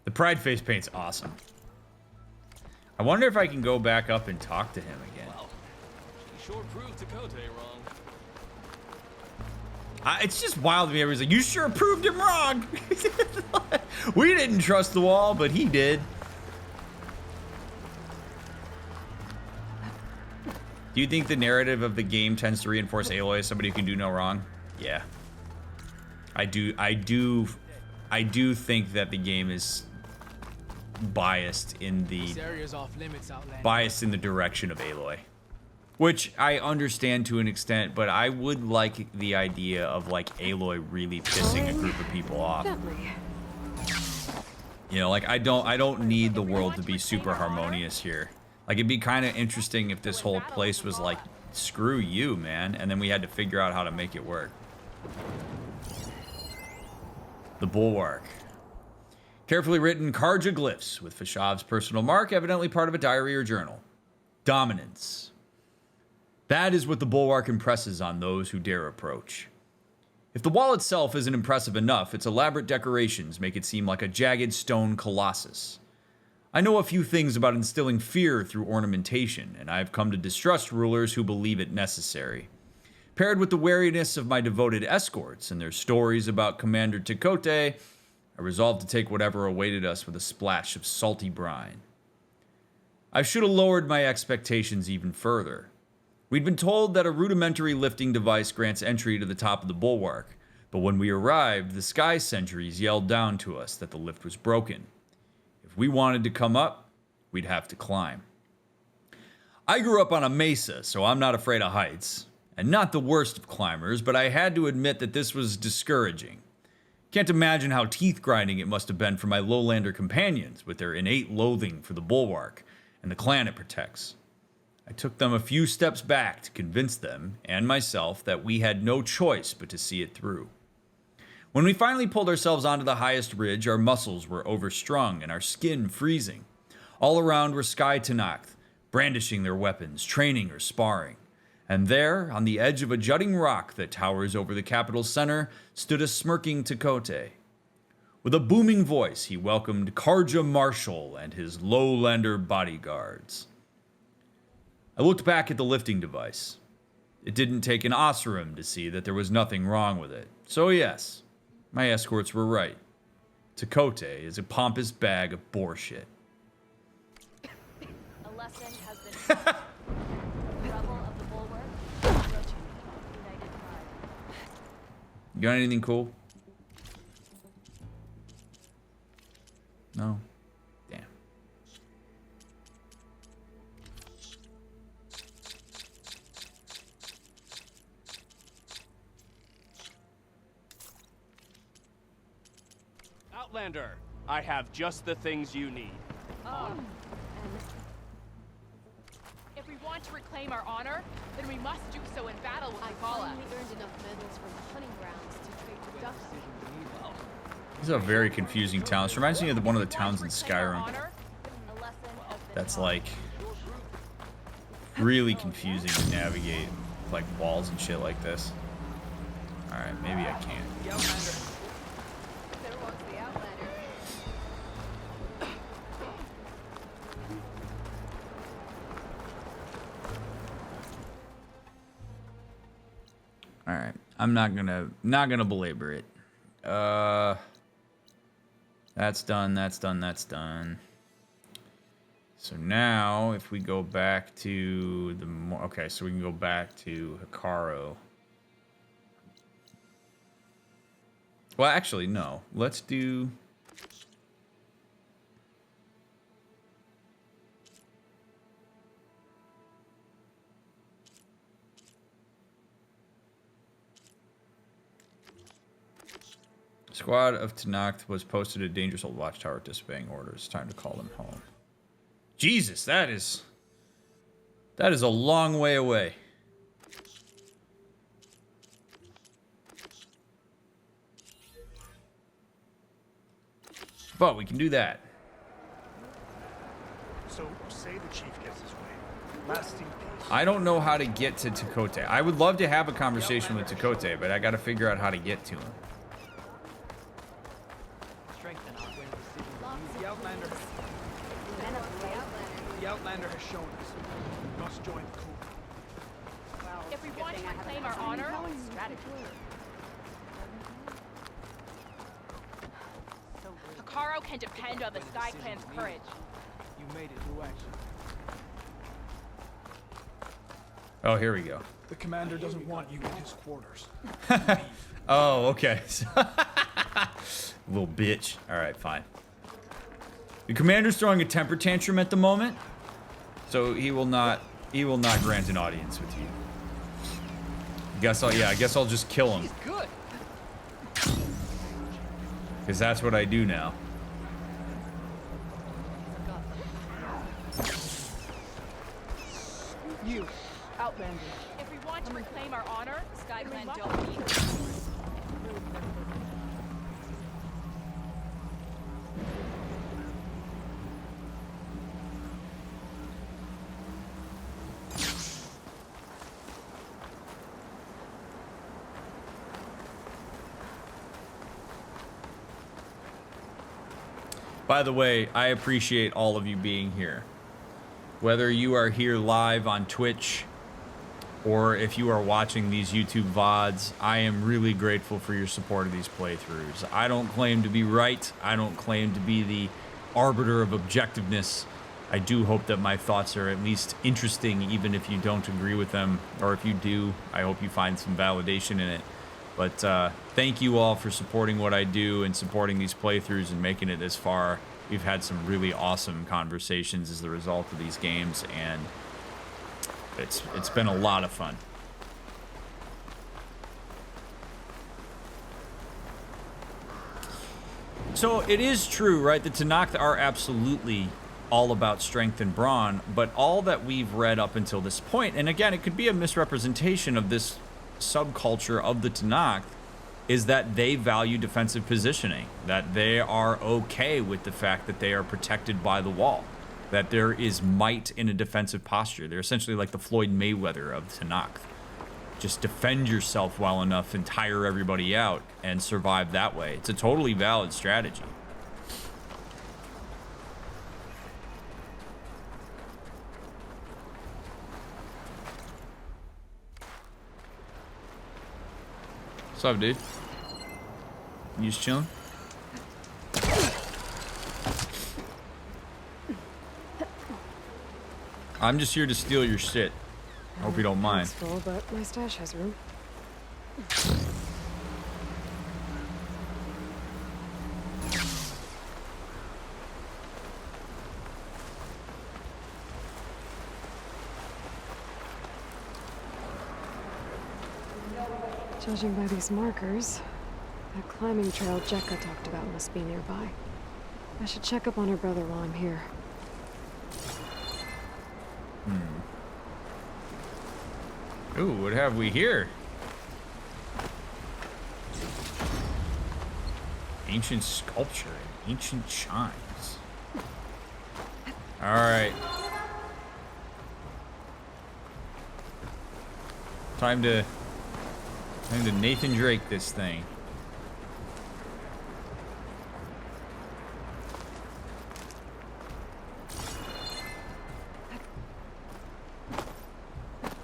The Pride face paint's awesome. I wonder if I can go back up and talk to him again. Wow. She sure proved Tekotte wrong. It's just wild to me. Everybody's like, you sure proved him wrong. We didn't trust the wall, but he did. Do you think the narrative of the game tends to reinforce Aloy as somebody who can do no wrong? Yeah. I do think that the game is biased in the This area's off limits, Outlander. biased in the direction of Aloy. Which I understand to an extent, but I would like the idea of like Aloy really pissing a group of people off. You know, like I don't need the world to be super harmonious here. Like it'd be kind of interesting if this whole place was like, screw you, man, and then we had to figure out how to make it work. The Bulwark. Carefully written Karja glyphs with Fashav's personal mark, evidently part of a diary or journal. Dominance. That is what the Bulwark impresses on those who dare approach. If the wall itself isn't impressive enough, its elaborate decorations make it seem like a jagged stone colossus. I know a few things about instilling fear through ornamentation, and I have come to distrust rulers who believe it necessary. Paired with the wariness of my devoted escorts and their stories about Commander Tekotte, I resolved to take whatever awaited us with a splash of salty brine. I should have lowered my expectations even further. We'd been told that a rudimentary lifting device grants entry to the top of the bulwark, but when we arrived, the sky sentries yelled down to us that the lift was broken. If we wanted to come up, we'd have to climb. I grew up on a mesa, so I'm not afraid of heights, and not the worst of climbers, but I had to admit that this was discouraging. Can't imagine how teeth-grinding it must have been for my lowlander companions with their innate loathing for the bulwark and the clan it protects. I took them a few steps back to convince them, and myself, that we had no choice but to see it through. When we finally pulled ourselves onto the highest ridge, our muscles were overstrung and our skin freezing. All around were Sky Tanakh, brandishing their weapons, training or sparring. And there, on the edge of a jutting rock that towers over the capital center, stood a smirking Tekotte. With a booming voice, he welcomed Karja Marshal and his lowlander bodyguards. I looked back at the lifting device. It didn't take an Oseram to see that there was nothing wrong with it. So yes, my escorts were right. Tekotte is a pompous bag of bullshit. A lesson has been taught. The rebel of the bulwark, approaching United Tribes. You got anything cool? No? Damn. Outlander, I have just the things you need. If we want to reclaim our honor, then we must do so in battle with Regalla. I finally earned enough medals from the hunting grounds to trade to Duck. This is a very confusing town. This reminds me of one of the towns in Skyrim. That's like really confusing to navigate, like walls and shit like this. All right, maybe I can. There walks the Outlander. All right, I'm not gonna belabor it. That's done. That's done. That's done. So now, if we go back to the okay, so we can go back to Hikaru. Well, actually, no. Let's do. Squad of Tekotte was posted at dangerous old watchtower disobeying orders. Time to call them home. Jesus, that is a long way away. But we can do that. So say the chief gets his way. Lasting peace. I don't know how to get to Tekotte. I would love to have a conversation with Tekotte, but I got to figure out how to get to him. The Outlander has shown us. We must join the Corps. If we want to reclaim our honor, strategy. Hikaru can depend on the Sky Clan's courage. You made it through action. Oh, here we go. The commander doesn't want you in his quarters. Oh, okay. Little bitch. All right, fine. The commander's throwing a temper tantrum at the moment, so he will not grant an audience with you. I guess I'll just kill him. He's good. Because that's what I do now. You, Outlander. If we want to reclaim our honor, Sky Clan don't need us. By the way, I appreciate all of you being here. Whether you are here live on Twitch or if you are watching these YouTube VODs, I am really grateful for your support of these playthroughs. I don't claim to be right. I don't claim to be the arbiter of objectiveness. I do hope that my thoughts are at least interesting, even if you don't agree with them. Or if you do, I hope you find some validation in it. But thank you all for supporting what I do and supporting these playthroughs and making it this far. We've had some really awesome conversations as the result of these games, and it's been a lot of fun. So it is true, right? The Tekotte are absolutely all about strength and brawn, but all that we've read up until this point, and again, it could be a misrepresentation of this subculture of the Tekotte, is that they value defensive positioning, that they are okay with the fact that they are protected by the wall, that there is might in a defensive posture. They're essentially like the Floyd Mayweather of Tekotte. Just defend yourself well enough and tire everybody out and survive that way. It's a totally valid strategy. What's up, dude? You just chilling? I'm just here to steal your shit. Hope you don't mind. It's full, but my stash has room. Judging by these markers, That climbing trail Jekka talked about must be nearby. I should check up on her brother while I'm here. Ooh, what have we here? Ancient sculpture and ancient chimes. All right. Time to Nathan Drake this thing.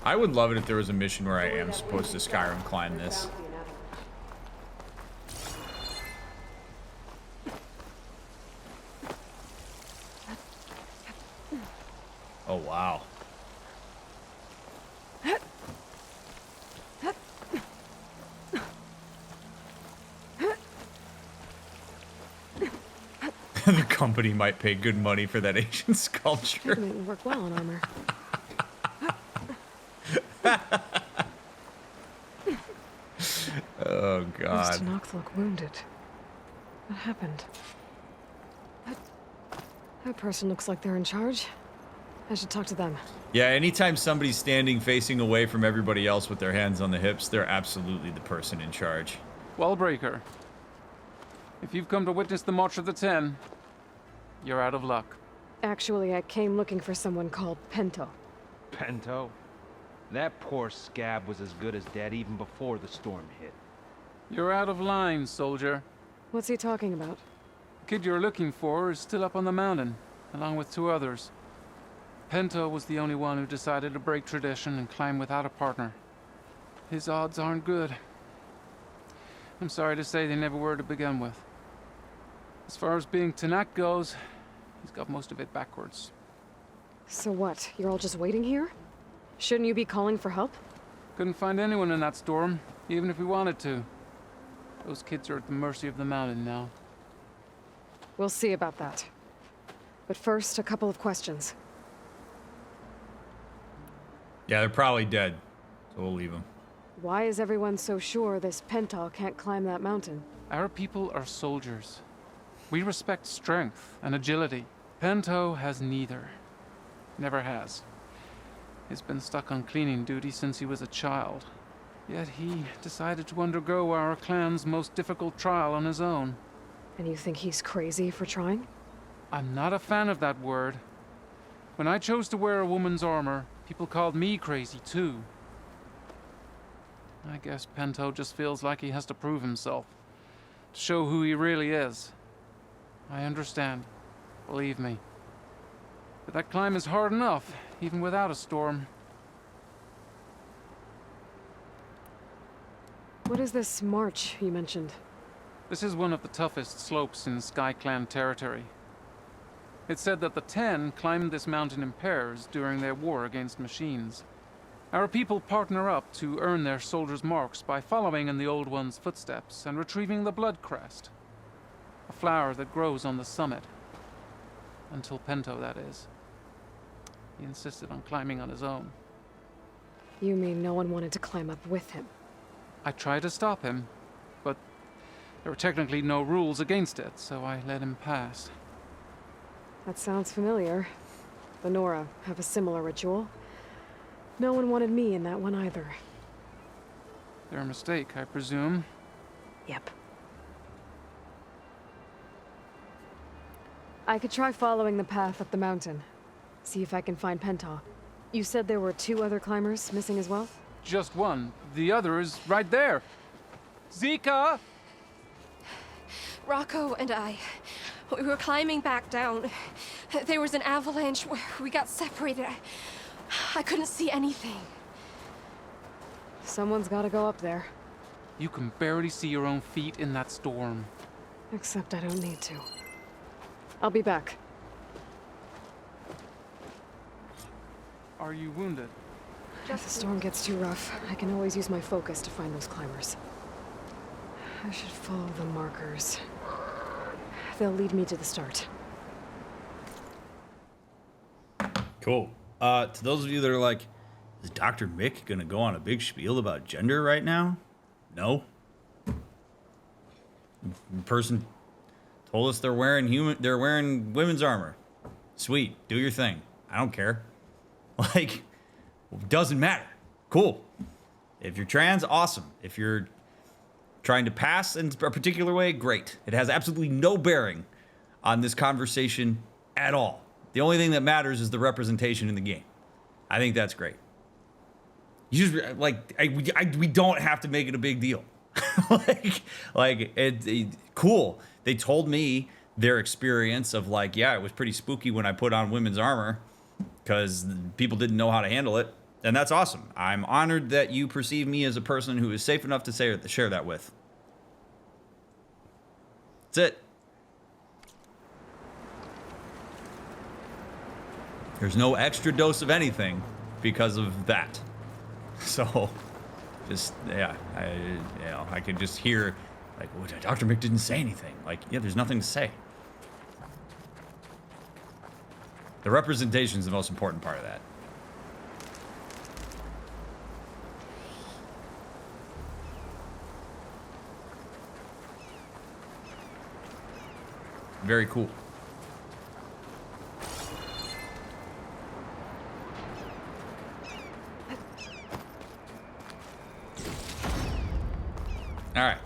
I would love it if there was a mission where I am supposed to Skyrim climb this. Oh, wow. The company might pay good money for that ancient sculpture. It would work well on armor. Oh, God. Mr. Nox look wounded. What happened? That person looks like they're in charge. I should talk to them. Yeah, anytime somebody's standing facing away from everybody else with their hands on the hips, they're absolutely the person in charge. Wallbreaker, if you've come to witness the March of the Ten, you're out of luck. Actually, I came looking for someone called Pento. Pento? That poor scab was as good as dead even before the storm hit. You're out of line, soldier. What's he talking about? The kid you're looking for is still up on the mountain, along with 2 others. Pento was the only one who decided to break tradition and climb without a partner. His odds aren't good. I'm sorry to say they never were to begin with. As far as being Tenak goes, he's got most of it backwards. So what? You're all just waiting here? Shouldn't you be calling for help? Couldn't find anyone in that storm, even if we wanted to. Those kids are at the mercy of the mountain now. We'll see about that. But first, a couple of questions. Yeah, they're probably dead, so we'll leave them. Why is everyone so sure this Pental can't climb that mountain? Our people are soldiers. We respect strength and agility. Pento has neither. Never has. He's been stuck on cleaning duty since he was a child. Yet he decided to undergo our clan's most difficult trial on his own. And you think he's crazy for trying? I'm not a fan of that word. When I chose to wear a woman's armor, people called me crazy too. I guess Pento just feels like he has to prove himself, to show who he really is. I understand, believe me. But that climb is hard enough, even without a storm. What is this march you mentioned? This is one of the toughest slopes in Sky Clan territory. It's said that the Ten climbed this mountain in pairs during their war against machines. Our people partner up to earn their soldiers' marks by following in the Old One's footsteps and retrieving the Blood Crest, a flower that grows on the summit. Until Pento, that is. He insisted on climbing on his own. You mean no one wanted to climb up with him? I tried to stop him, but there were technically no rules against it, so I let him pass. That sounds familiar. The Nora have a similar ritual. No one wanted me in that one either. Their mistake, I presume. Yep. I could try following the path up the mountain. See if I can find Penta. You said there were 2 other climbers missing as well? Just one. The other is right there. Zika! Rocco and I, we were climbing back down. There was an avalanche where we got separated. I couldn't see anything. Someone's gotta go up there. You can barely see your own feet in that storm. Except I don't need to. I'll be back. Are you wounded? If the storm gets too rough, I can always use my focus to find those climbers. I should follow the markers. They'll lead me to the start. Cool. To those of you that are like, is Dr. Mick gonna go on a big spiel about gender right now? No. The person told us they're wearing women's armor. Sweet, do your thing. I don't care. Like, doesn't matter. Cool. If you're trans, awesome. If you're trying to pass in a particular way, great. It has absolutely no bearing on this conversation at all. The only thing that matters is the representation in the game. I think that's great. You just like we don't have to make it a big deal. Cool. They told me their experience of like, yeah, it was pretty spooky when I put on women's armor because people didn't know how to handle it. And that's awesome. I'm honored that you perceive me as a person who is safe enough to share that with. That's it. There's no extra dose of anything because of that. So, just, yeah, I could just hear, like, oh, DrMick didn't say anything. Like, yeah, there's nothing to say. The representation is the most important part of that. Very cool. All right.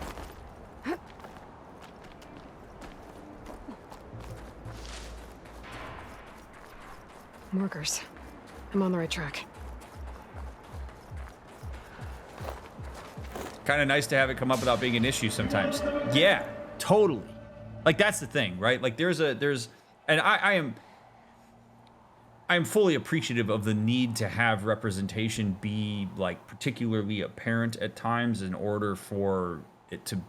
Markers. I'm on the right track. Kind of nice to have it come up without being an issue sometimes. Yeah, totally. Like, that's the thing, right? Like, and I am fully appreciative of the need to have representation be, like, particularly apparent at times in order for it to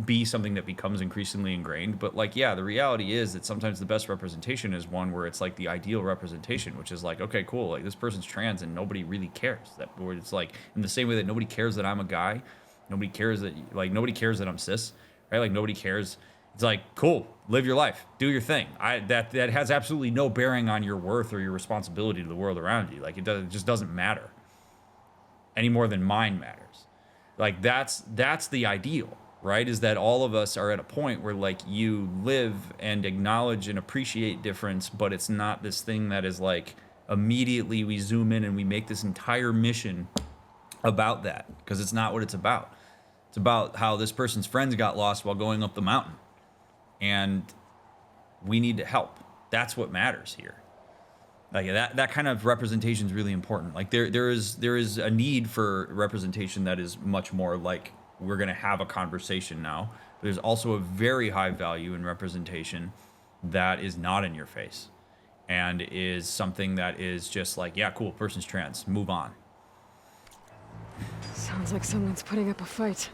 be something that becomes increasingly ingrained. But, like, yeah, the reality is that sometimes the best representation is one where it's, like, the ideal representation, which is, like, okay, cool, like, this person's trans and nobody really cares. That, where it's, like, in the same way that nobody cares that I'm a guy, nobody cares that I'm cis, right? Like, nobody cares. It's like, cool, live your life, do your thing. That has absolutely no bearing on your worth or your responsibility to the world around you. Like, it just doesn't matter any more than mine matters. Like, that's the ideal, right? Is that all of us are at a point where, like, you live and acknowledge and appreciate difference, but it's not this thing that is like immediately we zoom in and we make this entire mission about that, because it's not what it's about. It's about how this person's friends got lost while going up the mountain. And we need to help. That's what matters here. Like, that kind of representation is really important. Like, there is a need for representation that is much more like, we're going to have a conversation now. There's also a very high value in representation that is not in your face and is something that is just like, yeah, cool, person's trans, move on. Sounds like someone's putting up a fight.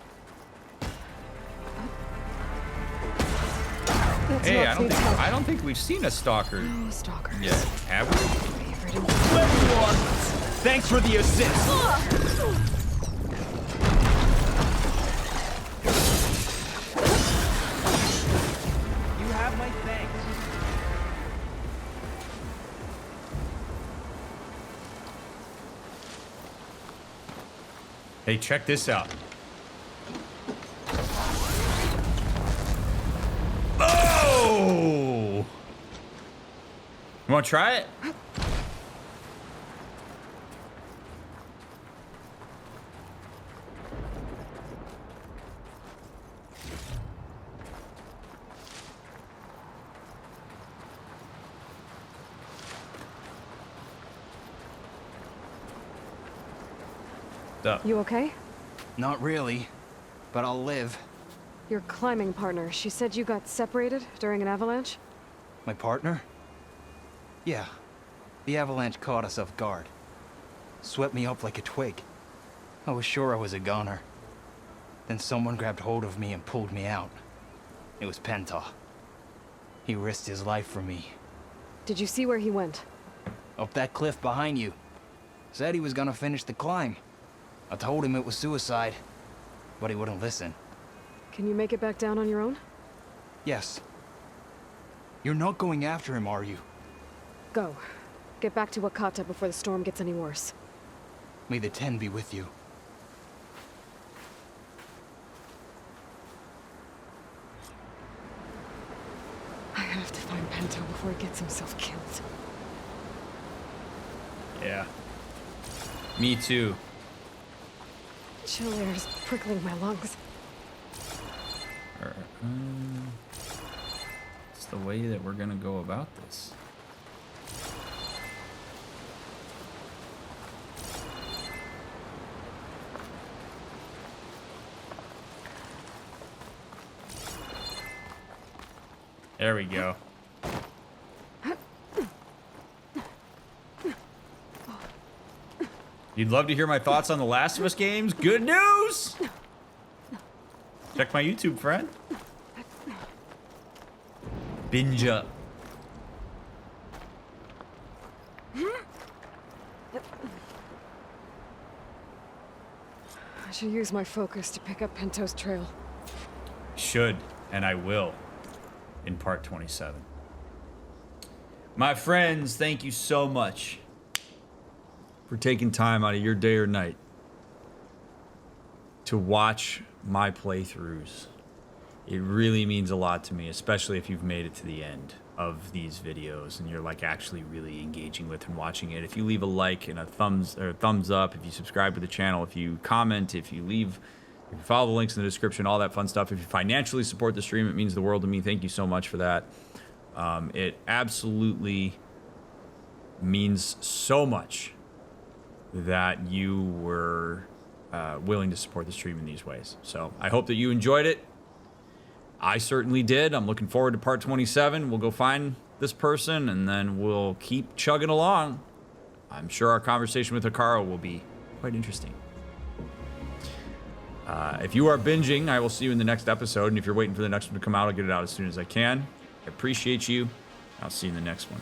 Hey, I don't think we've seen a stalker. No stalkers. Yeah, have we? Thanks for the assist. You have my thanks. Hey, check this out. Oh! You want to try it? You okay? Not really, but I'll live. Your climbing partner, she said you got separated during an avalanche? My partner? Yeah. The avalanche caught us off guard. Swept me up like a twig. I was sure I was a goner. Then someone grabbed hold of me and pulled me out. It was Penta. He risked his life for me. Did you see where he went? Up that cliff behind you. Said he was gonna finish the climb. I told him it was suicide, but he wouldn't listen. Can you make it back down on your own? Yes. You're not going after him, are you? Go. Get back to Tekotte before the storm gets any worse. May the 10 be with you. Pinto before he gets himself killed. Yeah. Me too. Chill air is prickling my lungs. It's the way that we're gonna go about this. There we go. You'd love to hear my thoughts on the Last of Us games? Good news! Check my YouTube, friend. Binge up. I should use my focus to pick up Pinto's trail. Should, and I will, in part 27. My friends, thank you so much for taking time out of your day or night to watch my playthroughs. It really means a lot to me, especially if you've made it to the end of these videos and you're like actually really engaging with and watching it. If you leave a like and a thumbs up, if you subscribe to the channel, if you comment, if you follow the links in the description, all that fun stuff. If you financially support the stream, it means the world to me. Thank you so much for that. It absolutely means so much that you were willing to support the stream in these ways. So I hope that you enjoyed it. I certainly did. I'm looking forward to part 27. We'll go find this person and then we'll keep chugging along. I'm sure our conversation with Hikaru will be quite interesting. If you are binging, I will see you in the next episode. And if you're waiting for the next one to come out, I'll get it out as soon as I can. I appreciate you. I'll see you in the next one.